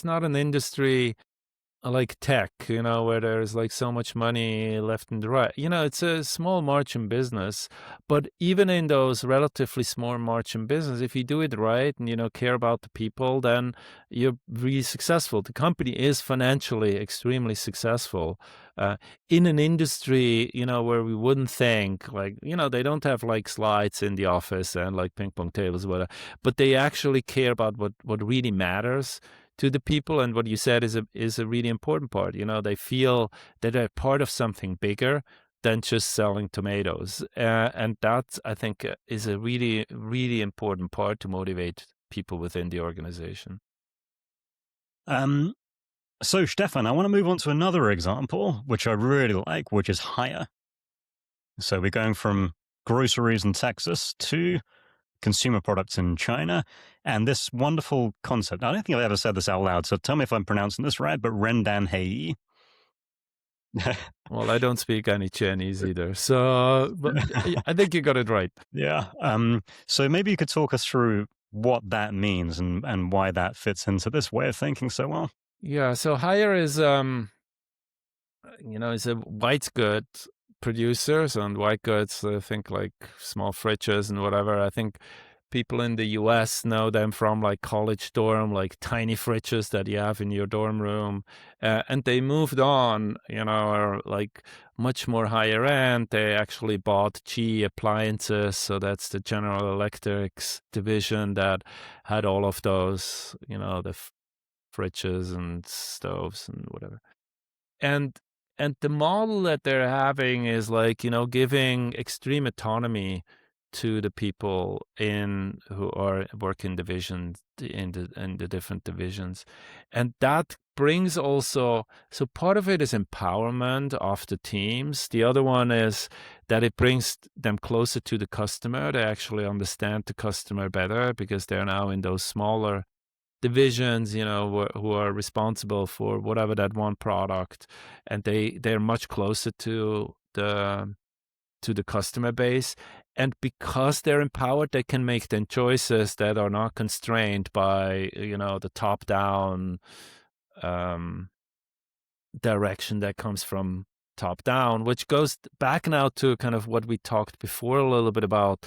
Speaker 1: not an industry like tech, where there's like so much money left and right. It's a small margin business, but even in those relatively small margin business, if you do it right and care about the people, then you're really successful. The company is financially extremely successful. In an industry, where we wouldn't think like, they don't have like slides in the office and like ping pong tables, whatever, but they actually care about what really matters to the people. And what you said is a really important part. They feel that they're part of something bigger than just selling tomatoes. And that, I think, is a really, really important part to motivate people within the organization.
Speaker 2: Um, so Stefan, I want to move on to another example, which I really like, which is hire. So we're going from groceries in Texas to consumer products in China. And this wonderful concept, I don't think I've ever said this out loud, so tell me if I'm pronouncing this right, but Rendan Hei.
Speaker 1: Well, I don't speak any Chinese either, so but I think you got it right.
Speaker 2: Yeah. So maybe you could talk us through what that means and why that fits into this way of thinking so well.
Speaker 1: Yeah. So hire is a white good producers and white goods. I think like small fridges and whatever. I think people in the US know them from like college dorm, like tiny fridges that you have in your dorm room. And they moved on, are like much more higher end. They actually bought GE appliances. So that's the General Electrics division that had all of those, the fridges and stoves and whatever. And the model that they're having is like, giving extreme autonomy to the people in who are working divisions in the different divisions. And that brings also, so part of it is empowerment of the teams. The other one is that it brings them closer to the customer. They actually understand the customer better because they're now in those smaller divisions, who are responsible for whatever that one product, and they're much closer to the customer base. And because they're empowered, they can make then choices that are not constrained by the top down um, direction that comes from top down, which goes back now to kind of what we talked before a little bit about,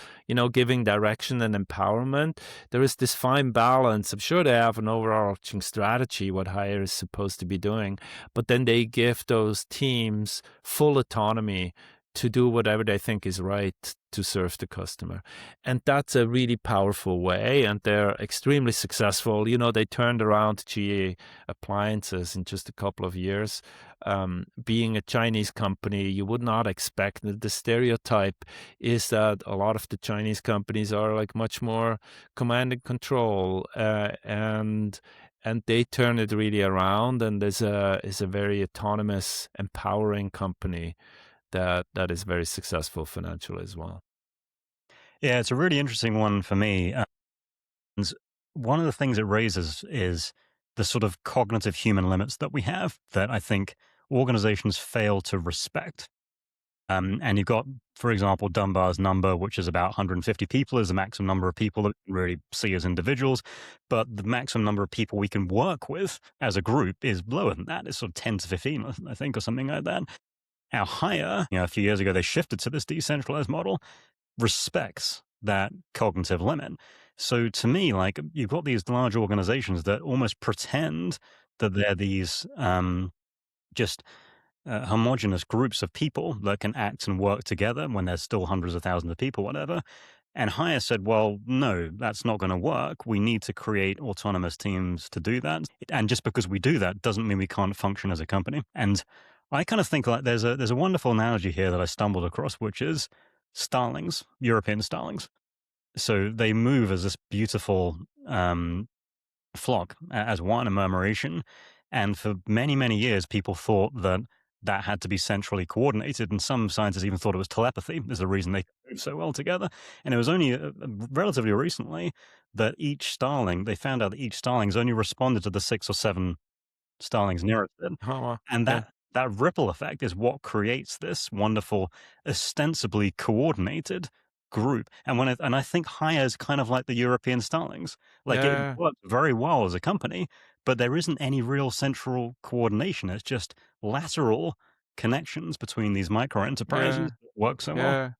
Speaker 1: giving direction and empowerment. There is this fine balance. I'm sure they have an overarching strategy, what hire is supposed to be doing, but then they give those teams full autonomy to do whatever they think is right to serve the customer. And that's a really powerful way. And they're extremely successful. They turned around GE appliances in just a couple of years. Being a Chinese company, you would not expect that. The stereotype is that a lot of the Chinese companies are like much more command and control, and they turn it really around, and is a very autonomous, empowering company that is very successful financially as well.
Speaker 2: Yeah, it's a really interesting one for me. And one of the things it raises is the sort of cognitive human limits that we have that I think organizations fail to respect. And you've got, for example, Dunbar's number, which is about 150 people, is the maximum number of people that we can really see as individuals. But the maximum number of people we can work with as a group is lower than that. It's sort of 10 to 15, I think, or something like that. Our hire, a few years ago, they shifted to this decentralized model, respects that cognitive limit. So to me, like you've got these large organizations that almost pretend that they're these just homogenous groups of people that can act and work together when there's still hundreds of thousands of people, whatever. And Hire said, well, no, that's not going to work. We need to create autonomous teams to do that. And just because we do that doesn't mean we can't function as a company. And I kind of think like there's a wonderful analogy here that I stumbled across, which is starlings, European starlings. So they move as this beautiful flock as one, a murmuration. And for many, many years, people thought that that had to be centrally coordinated. And some scientists even thought it was telepathy is the reason they move so well together. And it was only relatively recently that each starling, they found out that each starling's only responded to the 6 or 7 starlings nearest it.
Speaker 1: Oh, wow.
Speaker 2: And
Speaker 1: Yeah.
Speaker 2: that ripple effect is what creates this wonderful, ostensibly coordinated group. And I think Hire is kind of like the European starlings. Like it
Speaker 1: Yeah.
Speaker 2: works very well as a company, but there isn't any real central coordination. It's just lateral connections between these micro
Speaker 1: Yeah.
Speaker 2: enterprises that work so well.
Speaker 1: Yeah.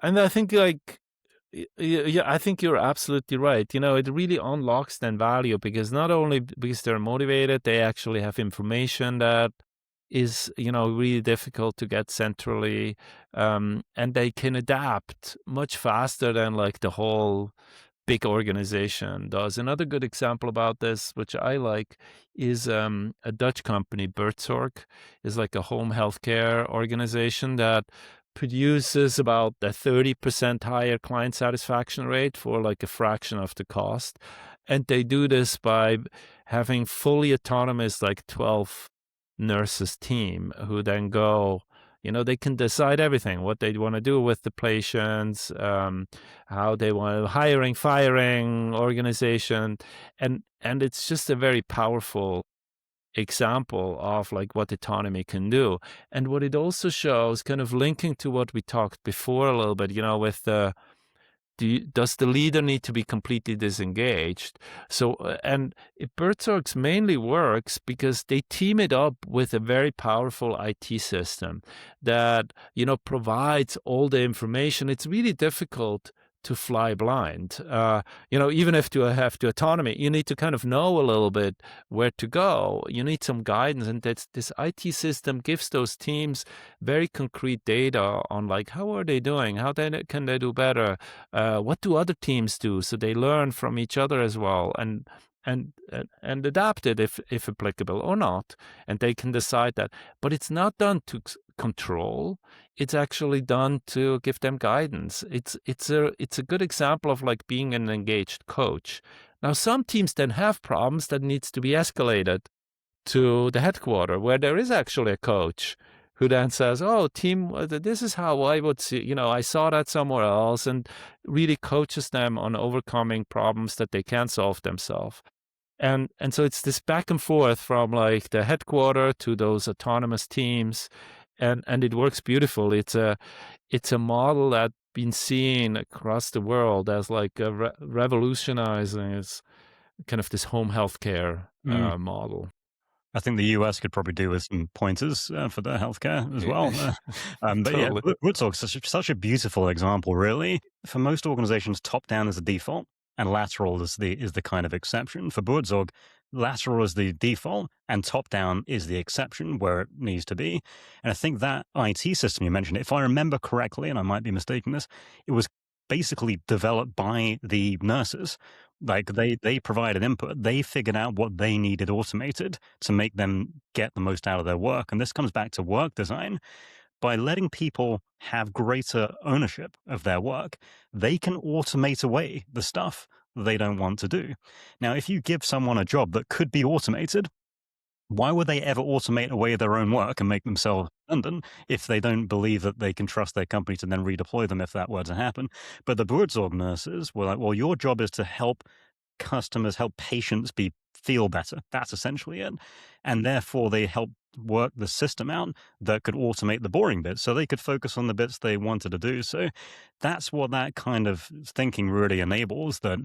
Speaker 1: And I think like yeah, I think you're absolutely right. It really unlocks then value because not only because they're motivated, they actually have information that is, really difficult to get centrally, and they can adapt much faster than like the whole big organization does. Another good example about this, which I like, is a Dutch company, Buurtzorg, is like a home healthcare organization that produces about a 30% higher client satisfaction rate for like a fraction of the cost. And they do this by having fully autonomous, like 12 nurses team who then go, they can decide everything, what they want to do with the patients, how they want hiring, firing, organization. And it's just a very powerful example of like what autonomy can do. And what it also shows, kind of linking to what we talked before a little bit, with the does the leader need to be completely disengaged? So, and Bertsorgs mainly works because they team it up with a very powerful IT system that, provides all the information. It's really difficult to fly blind. Even if you have the autonomy, you need to kind of know a little bit where to go. You need some guidance. And this IT system gives those teams very concrete data on like, how are they doing? Can they do better? What do other teams do? So they learn from each other as well, and adapt it if applicable or not, and they can decide that. But it's not done to control; it's actually done to give them guidance. It's a good example of like being an engaged coach. Now, some teams then have problems that needs to be escalated to the headquarter where there is actually a coach who then says, "Oh, team, this is how I would see. I saw that somewhere else," and really coaches them on overcoming problems that they can't solve themselves. And so it's this back and forth from like the headquarter to those autonomous teams, and it works beautifully. It's a model that's been seen across the world as like revolutionizing is kind of this home healthcare
Speaker 2: Mm.
Speaker 1: model.
Speaker 2: I think the US could probably do with some pointers for their healthcare as well. But yeah,
Speaker 1: Totally.
Speaker 2: Woodstock's such a beautiful example, really. For most organizations, top down is the default, and lateral is the kind of exception. For Buurtzorg, lateral is the default, and top down is the exception where it needs to be. And I think that IT system you mentioned, if I remember correctly, and I might be mistaking this, it was basically developed by the nurses. Like they provided input, they figured out what they needed automated to make them get the most out of their work. And this comes back to work design. By letting people have greater ownership of their work, they can automate away the stuff they don't want to do. Now, if you give someone a job that could be automated, why would they ever automate away their own work and make themselves redundant if they don't believe that they can trust their company to then redeploy them if that were to happen? But the Buurtzorg nurses were like, well, your job is to help customers, help patients feel better. That's essentially it. And therefore they help work the system out that could automate the boring bits so they could focus on the bits they wanted to do. So that's what that kind of thinking really enables that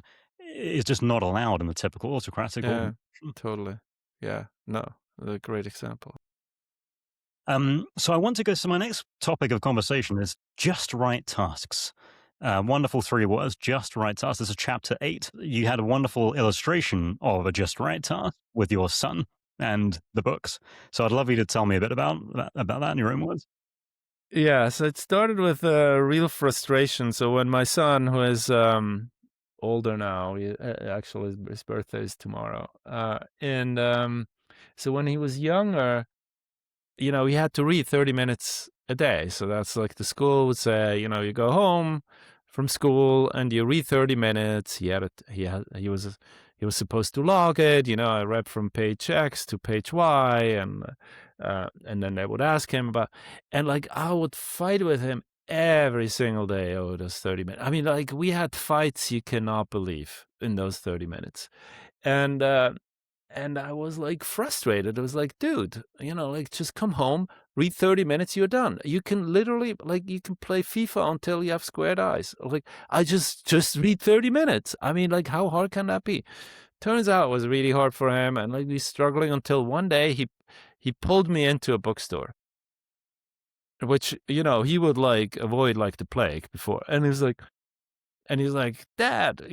Speaker 2: is just not allowed in the typical autocratic
Speaker 1: Yeah,
Speaker 2: organization.
Speaker 1: totally. Yeah, no, a great example.
Speaker 2: So I want to go. So my next topic of conversation is just right tasks. Wonderful 3 words, just right tasks. This is chapter 8. You had a wonderful illustration of a just right task with your son and the books. So I'd love you to tell me a bit about that in your own words.
Speaker 1: Yeah, so it started with real frustration. So when my son, who is older now, actually his birthday is tomorrow, and so when he was younger, he had to read 30 minutes a day. So that's like the school would say, you go home from school and you read 30 minutes. He was supposed to log it. I read from page X to page Y, and then they would ask him about, and like I would fight with him every single day over those 30 minutes. I mean, like we had fights you cannot believe in those 30 minutes. And and I was like frustrated. I was like, dude, like just come home, read 30 minutes, you're done. You can literally, like, you can play FIFA until you have squared eyes. Like, I just read 30 minutes. I mean, like, how hard can that be? Turns out it was really hard for him, and like we struggling until one day he pulled me into a bookstore, which, he would like avoid like the plague before. And he's like, Dad,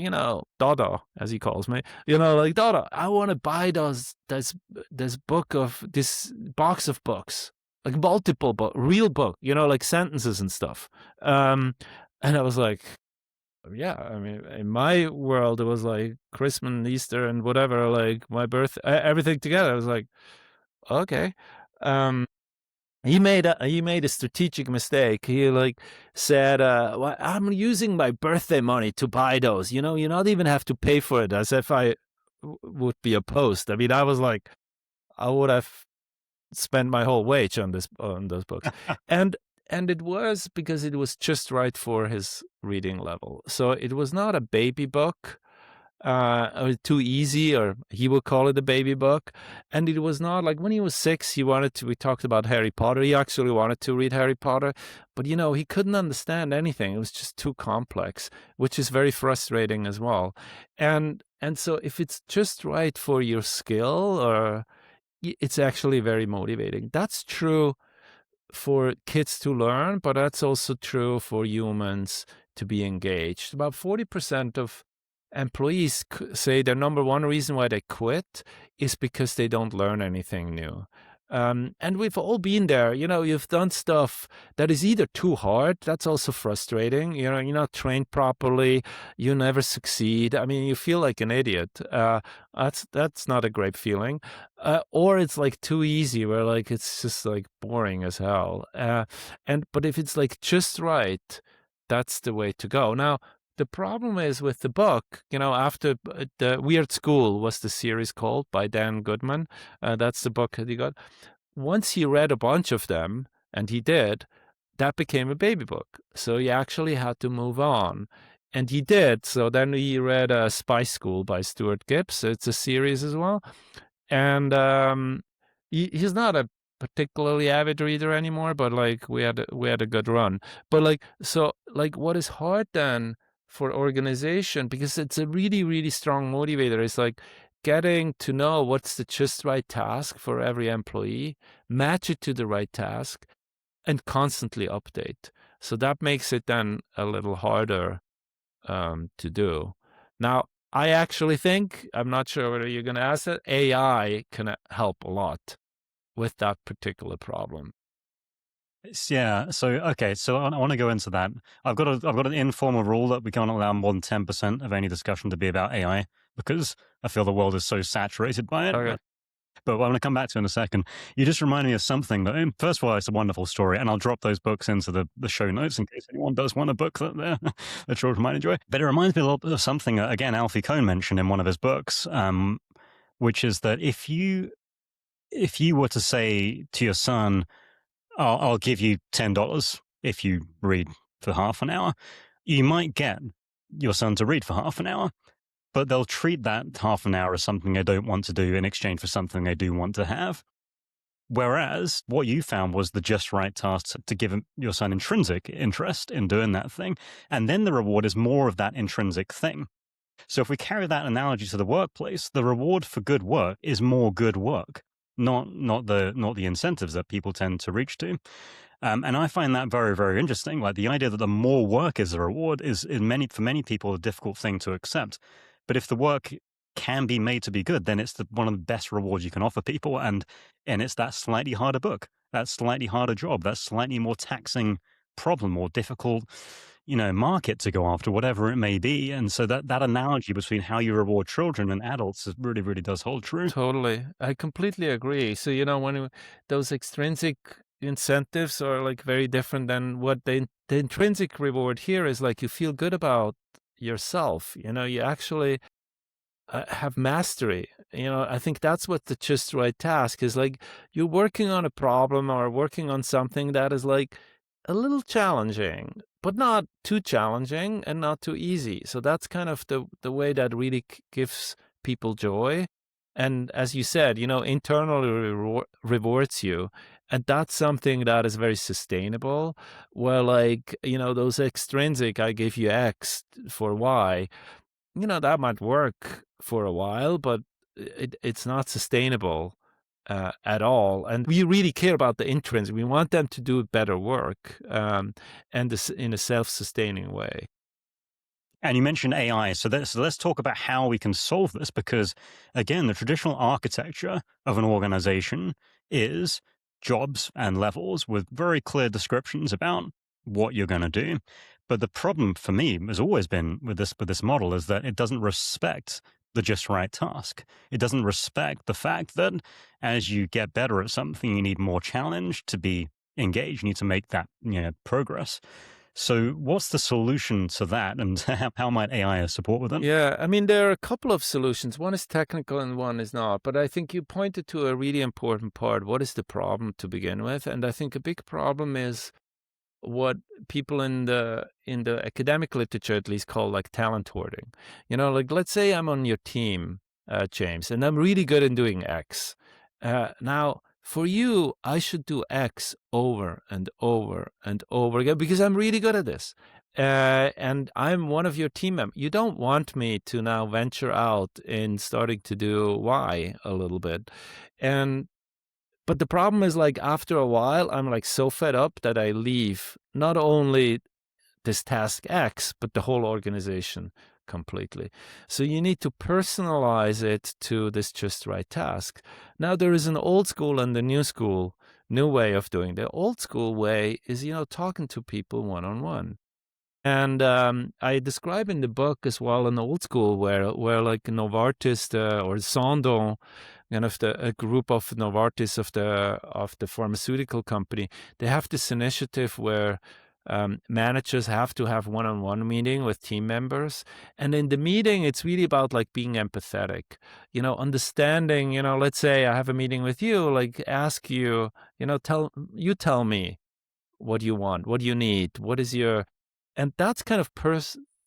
Speaker 1: Dada, as he calls me, like, Dada, I want to buy this box of books, like multiple book, real book, like sentences and stuff. And I was like, yeah, I mean, in my world, it was like Christmas and Easter and whatever, like my birth, everything together. I was like, okay. Um, he made a strategic mistake. He like said, well, "I'm using my birthday money to buy those. You not even have to pay for it." As if I would be opposed. I mean, I was like, I would have spent my whole wage on those books, and it was because it was just right for his reading level. So it was not a baby book or too easy, or he would call it a baby book. And it was not like when he was 6, we talked about Harry Potter. He actually wanted to read Harry Potter, but he couldn't understand anything. It was just too complex, which is very frustrating as well. And so if it's just right for your skill, or it's actually very motivating. That's true for kids to learn, but that's also true for humans to be engaged. About 40% of employees say their number one reason why they quit is because they don't learn anything new. And we've all been there. You've done stuff that is either too hard. That's also frustrating. You're not trained properly. You never succeed. I mean, you feel like an idiot. That's not a great feeling. Or it's like too easy, where like it's just like boring as hell. But if it's like just right, that's the way to go. Now, the problem is with the book, after the Weird School was the series called by Dan Goodman. That's the book that he got. Once he read a bunch of them, and he did, that became a baby book. So he actually had to move on. And he did. So then he read Spy School by Stuart Gibbs. It's a series as well. And he's not a particularly avid reader anymore, but like we had a good run. But like, so like what is hard then for organization, because it's a really, really strong motivator, is like getting to know what's the just right task for every employee, match it to the right task, and constantly update. So that makes it then a little harder to do. Now, I actually think, I'm not sure whether you're going to ask that, AI can help a lot with that particular problem.
Speaker 2: Yeah. So okay. So I want to go into that. I've got an informal rule that we can't allow more than 10% of any discussion to be about AI, because I feel the world is so saturated by it.
Speaker 1: Okay.
Speaker 2: But I'm going to come back to in a second. You just remind me of something that, first of all, it's a wonderful story, and I'll drop those books into the show notes in case anyone does want a book that that children might enjoy. But it reminds me a little bit of something that, again, Alfie Kohn mentioned in one of his books, which is that if you were to say to your son, I'll give you $10 if you read for half an hour, you might get your son to read for half an hour, but they'll treat that half an hour as something they don't want to do in exchange for something they do want to have. Whereas what you found was the just right task to give your son intrinsic interest in doing that thing. And then the reward is more of that intrinsic thing. So if we carry that analogy to the workplace, the reward for good work is more good work, not the incentives that people tend to reach to. And I find that very, very interesting. Like the idea that the more work is the reward is for many people a difficult thing to accept. But if the work can be made to be good, then it's one of the best rewards you can offer people. And it's that slightly harder book, that slightly harder job, that slightly more taxing problem or difficult, market to go after, whatever it may be. And so that analogy between how you reward children and adults really, really does hold true.
Speaker 1: Totally. I completely agree. So, those extrinsic incentives are like very different than what the intrinsic reward here is like you feel good about yourself. You actually have mastery. I think that's what the just right task is like. You're working on a problem or working on something that is like a little challenging, but not too challenging and not too easy. So that's kind of the way that really gives people joy. And as you said, internally rewards you. And that's something that is very sustainable. Where like, those extrinsic, I give you X for Y, that might work for a while, but it's not sustainable at all. And we really care about the intrinsic. We want them to do better work and this in a self-sustaining way.
Speaker 2: And you mentioned AI. So let's talk about how we can solve this, because again, the traditional architecture of an organization is jobs and levels with very clear descriptions about what you're going to do. But the problem for me has always been with this model is that it doesn't respect the just right task. It doesn't respect the fact that as you get better at something, you need more challenge to be engaged. You need to make that progress. So what's the solution to that, and how might AI support with it?
Speaker 1: Yeah, I mean, there are a couple of solutions. One is technical and one is not. But I think you pointed to a really important part. What is the problem to begin with? And I think a big problem is what people in the academic literature at least call like talent hoarding. Like let's say I'm on your team, James, and I'm really good in doing X. Now, for you, I should do X over and over and over again because I'm really good at this. And I'm one of your team members. You don't want me to now venture out in starting to do Y a little bit. But the problem is like after a while, I'm like so fed up that I leave not only this task X, but the whole organization completely. So you need to personalize it to this just right task. Now there is an old school and a new way of doing. The old school way is, talking to people one-on-one. And I describe in the book as well an old school where like Novartis or Sandoz, kind of a group of Novartis of the pharmaceutical company, they have this initiative where managers have to have one-on-one meeting with team members. And in the meeting, it's really about like being empathetic, understanding, let's say I have a meeting with you, like ask you, tell me what you want, what you need, what is your, and that's kind of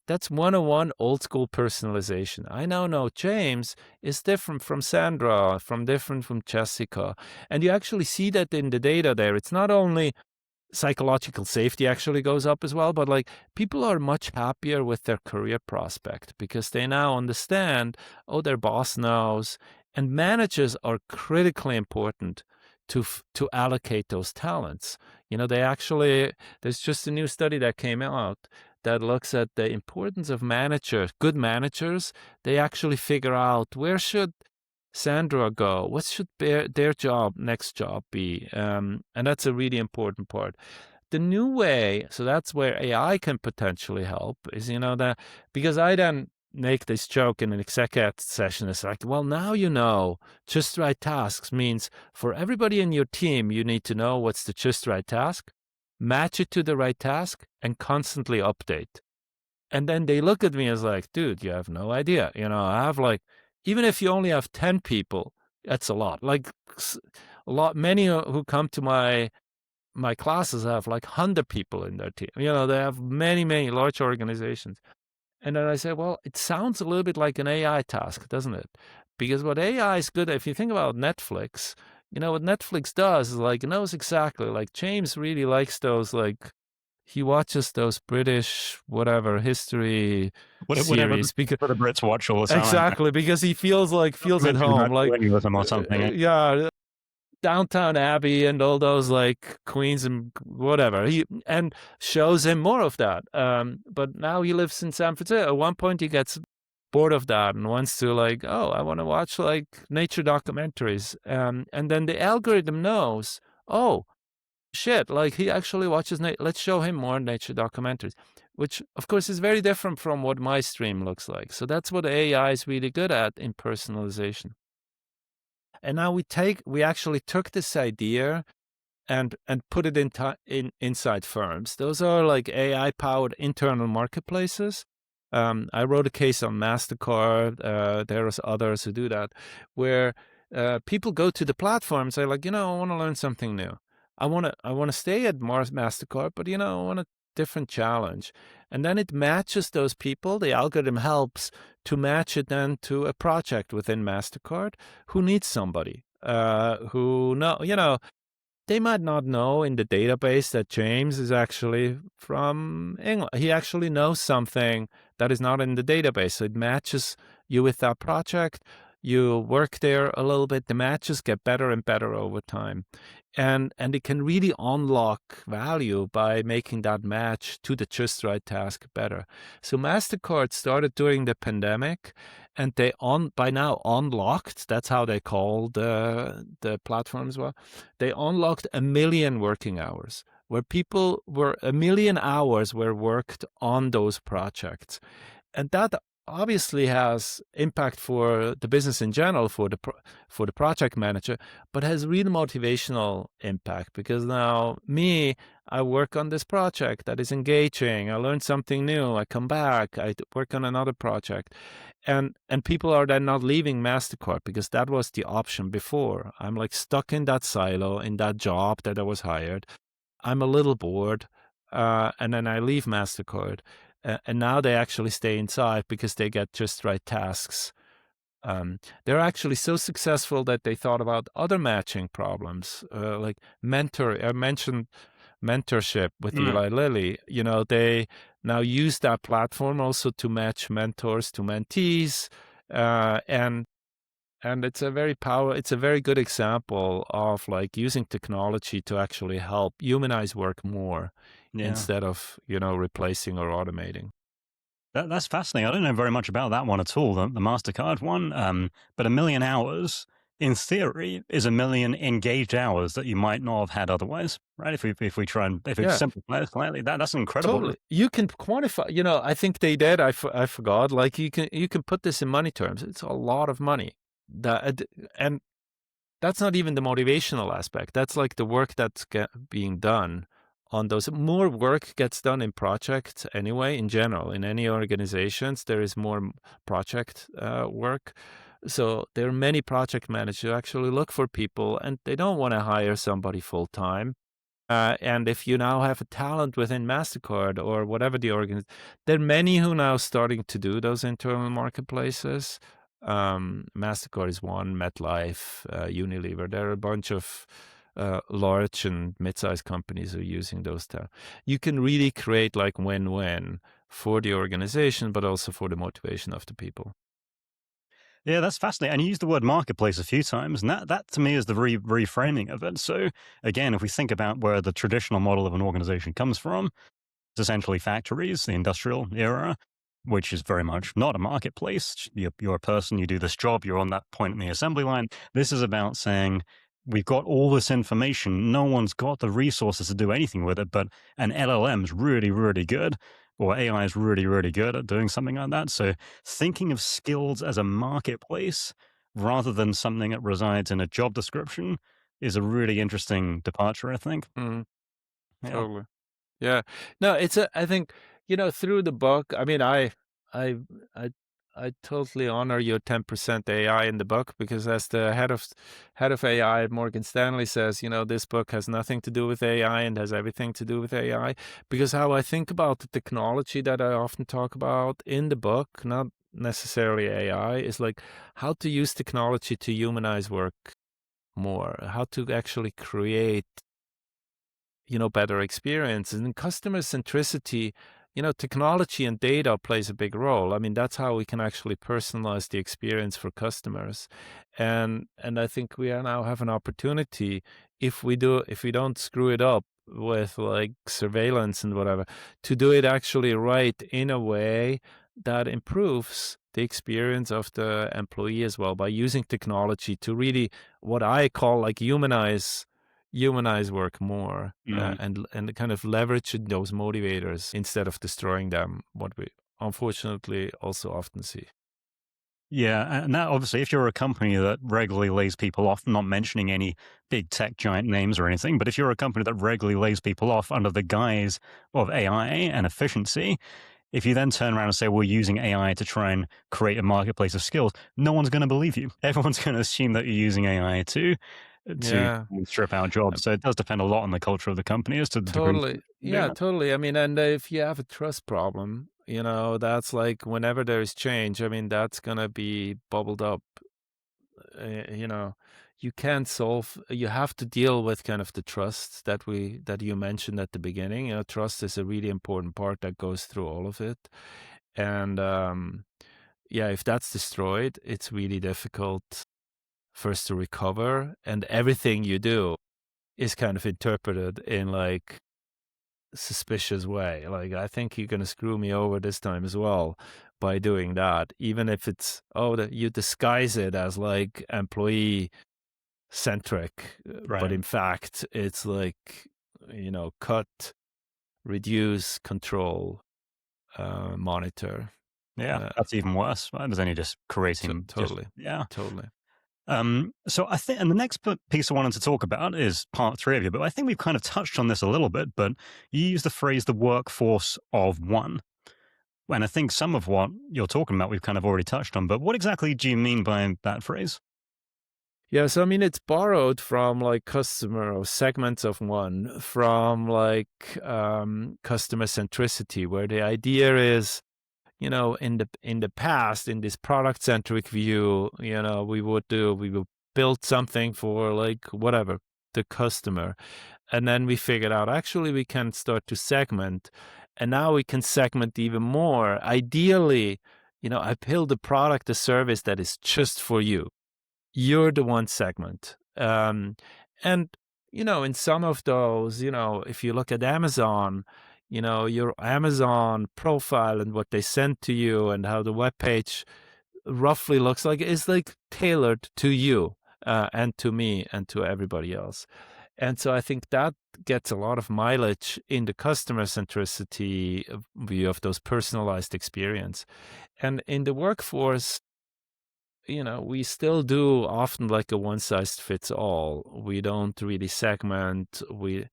Speaker 1: that's one-on-one old school personalization. I now know James is different from Sandra, different from Jessica. And you actually see that in the data there. It's not only psychological safety actually goes up as well, but like people are much happier with their career prospect because they now understand, their boss knows, and managers are critically important to allocate those talents. There's just a new study that came out that looks at the importance of managers, good managers. They actually figure out where should Sandra go? What should their next job be? And that's a really important part. The new way, so that's where AI can potentially help, is, that because I then make this joke in an executive session. It's like, well, now just right tasks means for everybody in your team, you need to know what's the just right task, match it to the right task, and constantly update. And then they look at me as like, dude, you have no idea. I have like, even if you only have 10 people, that's a lot. Like many who come to my classes have like 100 people in their team. They have many, many large organizations. And then I say, well, it sounds a little bit like an AI task, doesn't it? Because what AI is good, if you think about Netflix, what Netflix does is like, it knows exactly, like James really likes those, like, he watches those British, whatever, history series.
Speaker 2: Because the Brits watch all the time.
Speaker 1: Exactly, because he feels at home. Like,
Speaker 2: or something.
Speaker 1: Yeah. Downtown Abbey and all those like Queens and whatever. And shows him more of that. But now he lives in San Francisco. At one point, he gets bored of that and wants to like, oh, I want to watch like nature documentaries. And then the algorithm knows, oh, shit, like he actually watches, let's show him more nature documentaries, which of course is very different from what my stream looks like. So that's what AI is really good at in personalization. And now we actually took this idea and put it inside firms. Those are like AI powered internal marketplaces. I wrote a case on MasterCard. There's others who do that, where people go to the platform and say like, I want to learn something new. I want to stay at MasterCard, but I want a different challenge. And then it matches those people. The algorithm helps to match it then to a project within MasterCard who needs somebody who they might not know in the database that James is actually from England. He actually knows something that is not in the database. So it matches you with that project. You work there a little bit. The matches get better and better over time. And it can really unlock value by making that match to the just right task better. So MasterCard started during the pandemic, and they by now unlocked, that's how they call the platform as well. They unlocked 1 million working hours, where 1 million hours were worked on those projects. And that obviously has impact for the business in general, for the project manager, but has real motivational impact, because now I work on this project that is engaging. I learn something new. I come back. I work on another project. And people are then not leaving MasterCard, because that was the option before. I'm like stuck in that silo, in that job that I was hired. I'm a little bored. And then I leave MasterCard. And now they actually stay inside because they get just right tasks. They're actually so successful that they thought about other matching problems, like I mentioned mentorship with Eli Lilly. They now use that platform also to match mentors to mentees, and it's a very good example of like using technology to actually help humanize work more instead of replacing or automating.
Speaker 2: That's fascinating. I don't know very much about that one at all, the MasterCard one. But 1 million hours, in theory, is 1 million engaged hours that you might not have had otherwise, right? If we try and if we
Speaker 1: Yeah,
Speaker 2: simplify it slightly, that's incredible.
Speaker 1: totally. You can quantify. I think they did. I forgot. Like you can put this in money terms. It's a lot of money. And that's not even the motivational aspect. That's like the work that's being done on those. More work gets done in projects anyway, in general. In any organizations, there is more project work. So there are many project managers who actually look for people, and they don't want to hire somebody full time. And if you now have a talent within MasterCard or whatever the organization, there are many who now starting to do those internal marketplaces. MasterCard is one, MetLife, Unilever. There are a bunch of large and mid-sized companies who are using those. You can really create like win-win for the organization, but also for the motivation of the people.
Speaker 2: Yeah, that's fascinating. And you used the word marketplace a few times, and that to me is the reframing of it. So again, if we think about where the traditional model of an organization comes from, it's essentially factories, the industrial era, which is very much not a marketplace. You're a person, you do this job, you're on that point in the assembly line. This is about saying, we've got all this information. No one's got the resources to do anything with it, but an LLM's really, really good, or AI is really, really good at doing something like that. So thinking of skills as a marketplace rather than something that resides in a job description is a really interesting departure, I think.
Speaker 1: Mm,
Speaker 2: Yeah.
Speaker 1: totally. Yeah. No, I think, through the book, I mean, I, I, I totally honor your 10% AI in the book, because as the head of AI at Morgan Stanley says, this book has nothing to do with AI and has everything to do with AI. Because how I think about the technology that I often talk about in the book, not necessarily AI, is like how to use technology to humanize work more, how to actually create better experiences. And customer centricity, technology and data plays a big role. I mean, that's how we can actually personalize the experience for customers. And I think we now have an opportunity, if we don't screw it up with like surveillance and whatever, to do it actually right in a way that improves the experience of the employee as well by using technology to really what I call like humanize work more
Speaker 2: Mm.
Speaker 1: and kind of leverage those motivators instead of destroying them. What we unfortunately also often see.
Speaker 2: Yeah, and that obviously, if you're a company that regularly lays people off, not mentioning any big tech giant names or anything, but if you're a company that regularly lays people off under the guise of AI and efficiency, if you then turn around and say we're using AI to try and create a marketplace of skills, no one's going to believe you. Everyone's going to assume that you're using AI to
Speaker 1: Yeah.
Speaker 2: strip out jobs. So it does depend a lot on the culture of the company as to the degree to
Speaker 1: Totally.
Speaker 2: which you can do
Speaker 1: Yeah,
Speaker 2: that.
Speaker 1: totally. I mean, and if you have a trust problem, that's like whenever there is change, I mean, that's going to be bubbled up. Uh, you know, you can't solve, you have to deal with kind of the trust that you mentioned at the beginning. Trust is a really important part that goes through all of it. And yeah, if that's destroyed, it's really difficult first to recover. And everything you do is kind of interpreted in like suspicious way. Like, I think you're gonna screw me over this time as well by doing that, even if it's that you disguise it as like employee centric, but
Speaker 2: Right.
Speaker 1: in fact, it's like cut, reduce, control, monitor.
Speaker 2: Yeah,
Speaker 1: Uh,
Speaker 2: that's even worse. Right? There's only just creating just,
Speaker 1: Totally,
Speaker 2: yeah.
Speaker 1: totally.
Speaker 2: So I think, and the next piece I wanted to talk about is part three of you, but I think we've kind of touched on this a little bit, but you use the phrase the workforce of one. And I think some of what you're talking about, we've kind of already touched on, but what exactly do you mean by that phrase?
Speaker 1: Yeah, so I mean, it's borrowed from like customer or segments of one, from like customer centricity, where the idea is in the past, in this product centric view, we would build something for like whatever the customer, and then we figured out actually we can start to segment, and now we can segment even more. Ideally, I build a product, a service that is just for you. You're the one segment. And in some of those, if you look at Amazon, your Amazon profile and what they send to you and how the web page roughly looks like is like tailored to you, and to me and to everybody else. And so I think that gets a lot of mileage in the customer centricity view of those personalized experience. And in the workforce, we still do often like a one size fits all. We don't really segment, we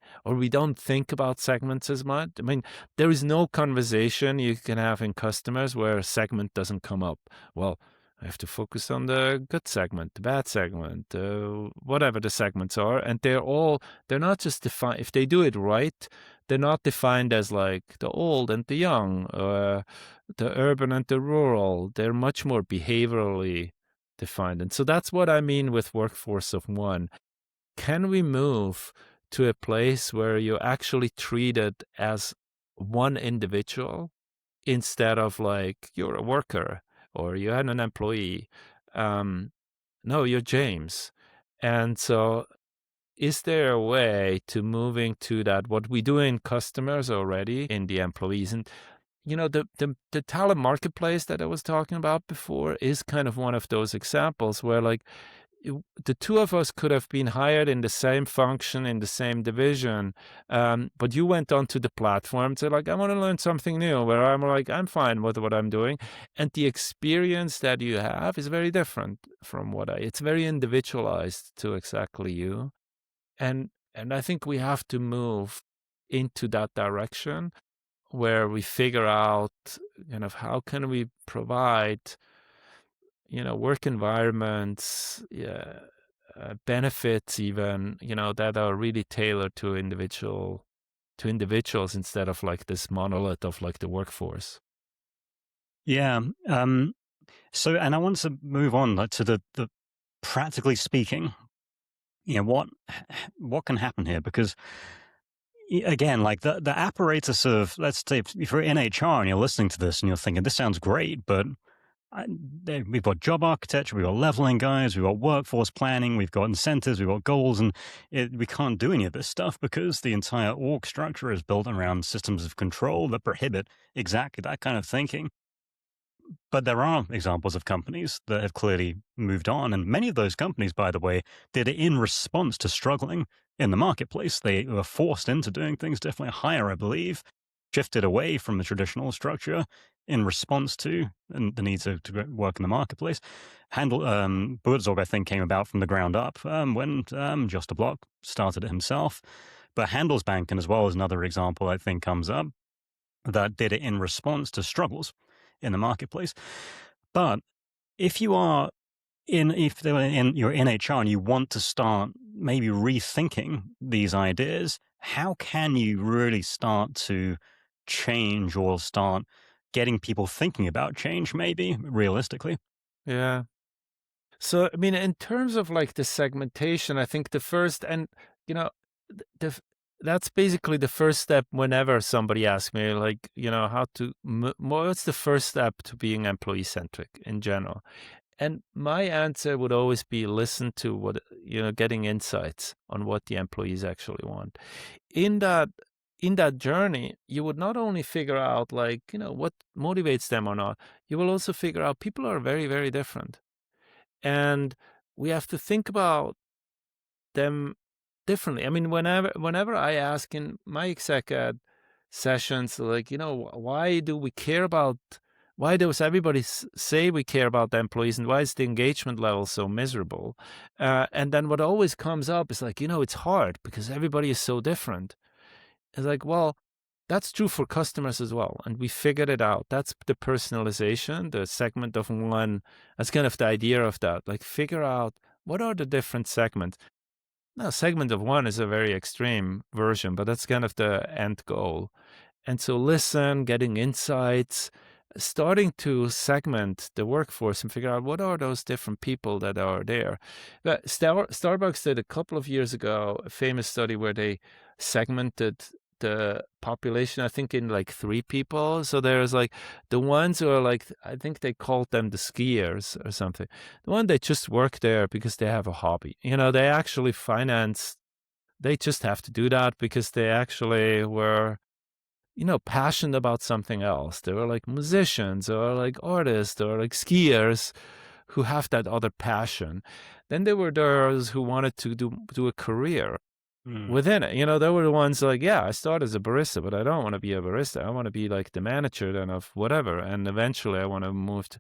Speaker 1: don't think about segments as much. I mean, there is no conversation you can have in customers where a segment doesn't come up. Well, I have to focus on the good segment, the bad segment, whatever the segments are. And they're not just defined, if they do it right, they're not defined as like the old and the young, the urban and the rural. They're much more behaviorally defined. And so that's what I mean with workforce of one. Can we move to a place where you're actually treated as one individual instead of like you're a worker or you're an employee? No, you're James. And so is there a way to moving to that, what we do in customers already, in the employees? And the talent marketplace that I was talking about before is kind of one of those examples where like the two of us could have been hired in the same function in the same division, but you went onto the platform, say like, I want to learn something new, where I'm like, I'm fine with what I'm doing, and the experience that you have is very different from it's very individualized to exactly you, and I think we have to move into that direction where we figure out kind of how can we provide work environments, yeah, benefits even that are really tailored to individuals instead of like this monolith of like the workforce.
Speaker 2: Yeah. So, and I want to move on like, to the practically speaking, what can happen here? Because again, like the apparatus of, let's say, if you're in HR and you're listening to this and you're thinking, this sounds great, but we've got job architecture, we've got leveling guides, we've got workforce planning, we've got incentives, we've got goals, and we can't do any of this stuff because the entire org structure is built around systems of control that prohibit exactly that kind of thinking. But there are examples of companies that have clearly moved on. And many of those companies, by the way, did it in response to struggling in the marketplace. They were forced into doing things differently. Hire, I believe, shifted away from the traditional structure in response to the need to work in the marketplace. Burzorg, I think, came about from the ground up when Just a Block started it himself. But Handelsbanken, as well, as another example, I think, comes up that did it in response to struggles in the marketplace. But if you are if they were in you're in HR and you want to start maybe rethinking these ideas, how can you really start to change or start getting people thinking about change, maybe realistically?
Speaker 1: Yeah. So, I mean, in terms of like the segmentation, I think the first, and you know, that's basically the first step whenever somebody asks me, like, how to, what's the first step to being employee centric in general? And my answer would always be listen to what, getting insights on what the employees actually want. In that, in that journey, you would not only figure out like, what motivates them or not, you will also figure out people are very, very different. And we have to think about them differently. I mean, whenever I ask in my exec ed sessions, like, why do we care about, why does everybody say we care about the employees, and why is the engagement level so miserable? And then what always comes up is like, it's hard because everybody is so different. It's like, well, that's true for customers as well. And we figured it out. That's the personalization, the segment of one. That's kind of the idea of that. Like, figure out what are the different segments. Now, segment of one is a very extreme version, but that's kind of the end goal. And so listen, getting insights, starting to segment the workforce and figure out what are those different people that are there. But Starbucks did a couple of years ago a famous study where they segmented the population, I think, in like 3 people. So there's like the ones who are like, I think they called them the skiers or something. The one that just work there because they have a hobby. They actually finance, they just have to do that because they actually were passionate about something else. They were like musicians or like artists or like skiers who have that other passion. Then there were those who wanted to do a career
Speaker 2: Mm,
Speaker 1: within it. There were the ones like, yeah, I started as a barista, but I don't want to be a barista. I want to be like the manager then of whatever. And eventually I want to move to,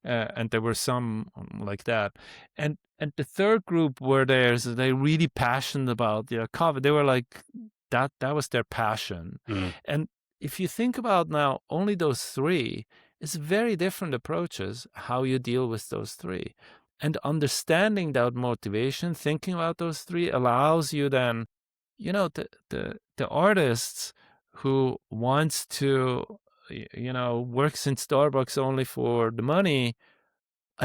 Speaker 1: and there were some like that. And the third group were they really passionate about their coffee. They were like, that was their passion.
Speaker 2: mm,
Speaker 1: And if you think about now only those 3, it's very different approaches how you deal with those 3. And understanding that motivation, thinking about those 3 allows you then, the artists who wants to, works in Starbucks only for the money,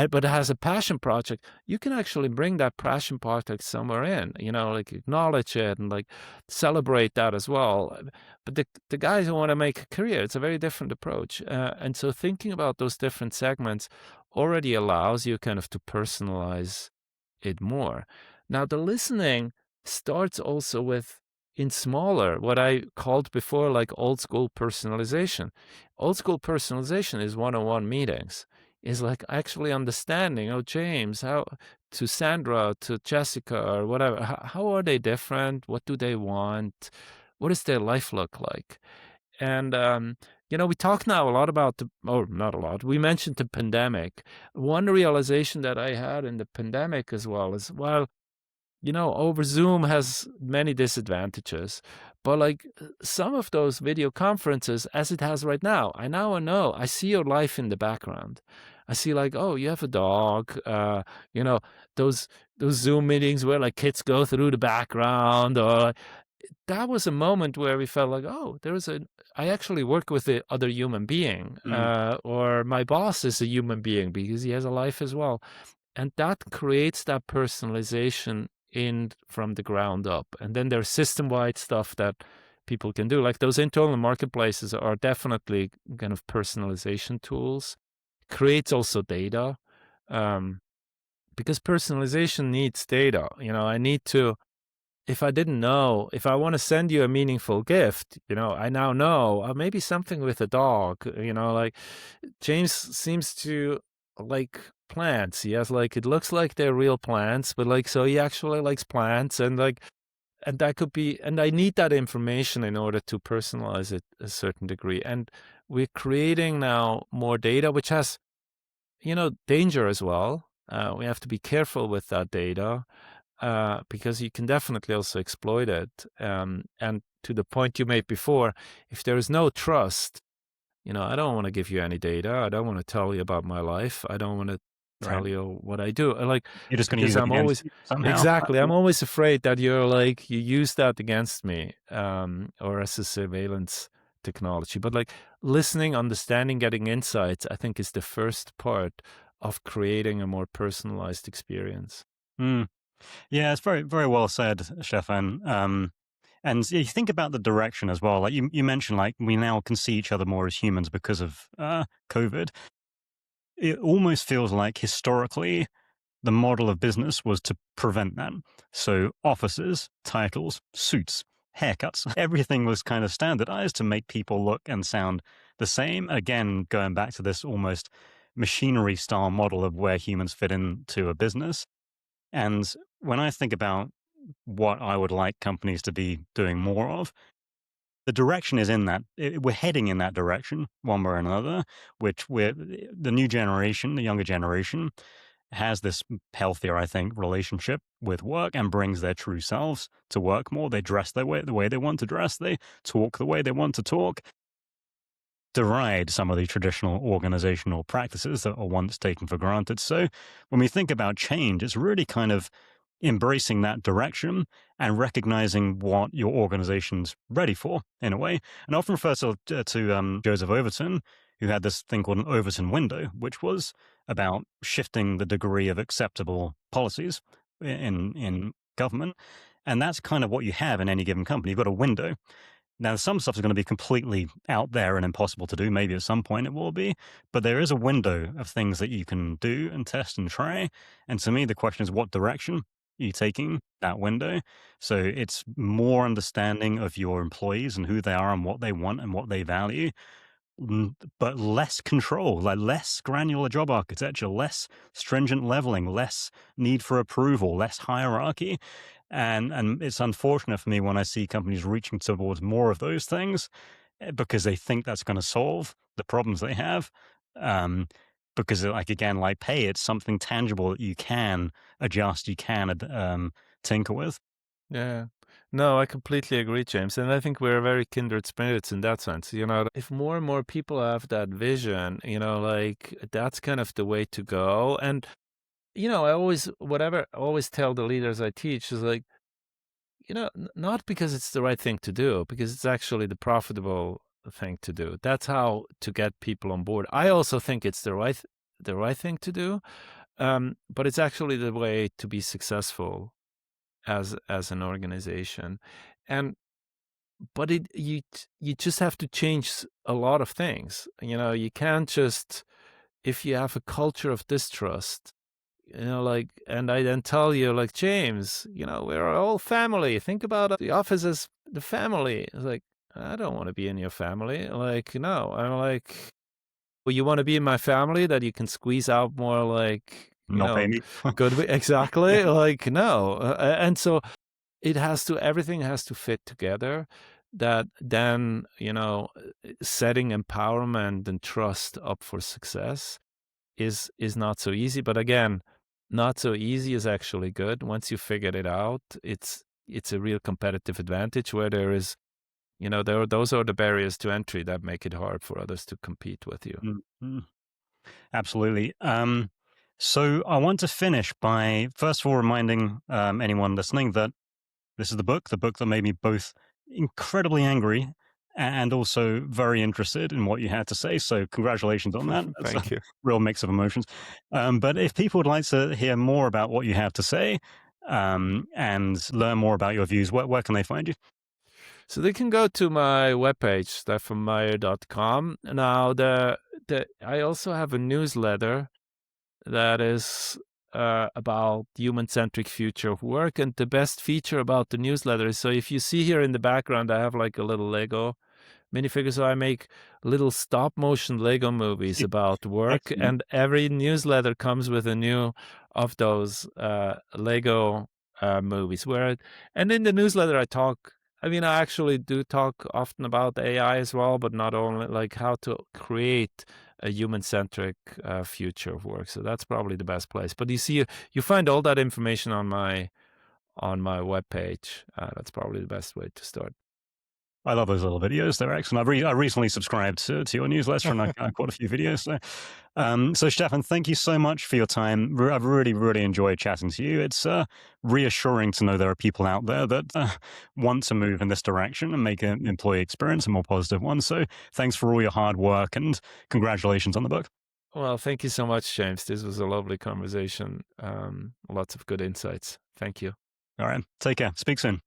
Speaker 1: but has a passion project, you can actually bring that passion project somewhere in, like acknowledge it and like celebrate that as well. But the guys who want to make a career, it's a very different approach. And so thinking about those different segments already allows you kind of to personalize it more. Now, the listening starts also with in smaller, what I called before, like old school personalization. Old school personalization is one-on-one meetings, is like actually understanding, oh, James, how to Sandra, to Jessica, or whatever, how are they different? What do they want? What does their life look like? And, we talk now a lot about not a lot, we mentioned the pandemic. One realization that I had in the pandemic as well is, well, over Zoom has many disadvantages, but like some of those video conferences, as it has right now, I know, I see your life in the background. I see like, oh, you have a dog, you know, those Zoom meetings where like kids go through the background, or that was a moment where we felt like, oh, I actually work with the other human being,
Speaker 2: mm,
Speaker 1: or my boss is a human being because he has a life as well. And that creates that personalization in from the ground up. And then there's system-wide stuff that people can do. Like those internal marketplaces are definitely kind of personalization tools. Creates also data, because personalization needs data. I need to, if I didn't know, if I want to send you a meaningful gift, I now know maybe something with a dog, like James seems to like plants. He has like, it looks like they're real plants, but like, so he actually likes plants and like, and that could be, and I need that information in order to personalize it a certain degree. And we're creating now more data, which has, danger as well. We have to be careful with that data because you can definitely also exploit it. And to the point you made before, if there is no trust, I don't want to give you any data. I don't want to tell you about my life. I don't want to
Speaker 2: Right.
Speaker 1: tell you what I do. Like,
Speaker 2: You're just going to
Speaker 1: because
Speaker 2: use it
Speaker 1: I'm
Speaker 2: against
Speaker 1: always,
Speaker 2: you somehow.
Speaker 1: exactly, I'm always afraid that you're like, you use that against me or as a surveillance technology. But like listening, understanding, getting insights, I think is the first part of creating a more personalized experience.
Speaker 2: Mm. Yeah, it's very, very well said, Stefan. And you think about the direction as well. Like you mentioned, like we now can see each other more as humans because of COVID. It almost feels like historically the model of business was to prevent that. So offices, titles, suits, haircuts, everything was kind of standardized to make people look and sound the same. Again, going back to this almost machinery style model of where humans fit into a business. And when I think about what I would like companies to be doing more of, the direction is in that we're heading in that direction one way or another, which we're the new generation, the younger generation has this healthier, I think, relationship with work and brings their true selves to work more. They dress the way they want to dress. They talk the way they want to talk. Deride some of the traditional organizational practices that are once taken for granted. So when we think about change, it's really kind of embracing that direction and recognizing what your organization's ready for in a way. And I often refer to Joseph Overton, who had this thing called an Overton window, which was about shifting the degree of acceptable policies in government. And that's kind of what you have in any given company. You've got a window. Now, some stuff is going to be completely out there and impossible to do. Maybe at some point it will be, but there is a window of things that you can do and test and try. And to me, the question is, what direction are you taking that window? So it's more understanding of your employees and who they are and what they want and what they value, but less control, like less granular job architecture, less stringent leveling, less need for approval, less hierarchy. And it's unfortunate for me when I see companies reaching towards more of those things because they think that's going to solve the problems they have. Um, because like again, like pay, it's something tangible that you can adjust, you can tinker with.
Speaker 1: Yeah. No, I completely agree, James. And I think we're very kindred spirits in that sense. If more and more people have that vision, like that's kind of the way to go. And, I always tell the leaders I teach is like, not because it's the right thing to do, because it's actually the profitable thing to do. That's how to get people on board. I also think it's the right thing to do. But it's actually the way to be successful as an organization. And but you just have to change a lot of things. You can't just, if you have a culture of distrust, like, and I then tell you like, James, we're all family, think about the office as the family. It's like, I don't want to be in your family. Like, no. I'm like, well, you want to be in my family that you can squeeze out more, like,
Speaker 2: Not pay me.
Speaker 1: good, exactly. Like, no. And so everything has to fit together, that then, setting empowerment and trust up for success is not so easy. But again, not so easy is actually good. Once you figured it out, it's a real competitive advantage where there is, those are the barriers to entry that make it hard for others to compete with you.
Speaker 2: Mhm. Absolutely. So I want to finish by first of all reminding anyone listening that this is the book that made me both incredibly angry and also very interested in what you had to say. So congratulations on that. That's a
Speaker 1: Thank you.
Speaker 2: real mix of emotions. But if people would like to hear more about what you have to say and learn more about your views, where can they find you?
Speaker 1: So they can go to my webpage, stephanmeier.com. Now, I also have a newsletter that is about human-centric future of work. And the best feature about the newsletter is, so if you see here in the background, I have like a little Lego minifigure. So I make little stop motion Lego movies about work,
Speaker 2: Excellent.
Speaker 1: and every newsletter comes with a new of those Lego movies. And in the newsletter, I actually do talk often about AI as well, but not only, like how to create a human-centric future of work. So that's probably the best place. But you find all that information on my webpage. That's probably the best way to start.
Speaker 2: I love those little videos. They're excellent. I recently subscribed to your newsletter and I got quite a few videos. So Stephan, thank you so much for your time. I've really, really enjoyed chatting to you. It's reassuring to know there are people out there that want to move in this direction and make an employee experience a more positive one. So thanks for all your hard work and congratulations on the book.
Speaker 1: Well, thank you so much, James. This was a lovely conversation. Lots of good insights. Thank you.
Speaker 2: All right. Take care. Speak soon.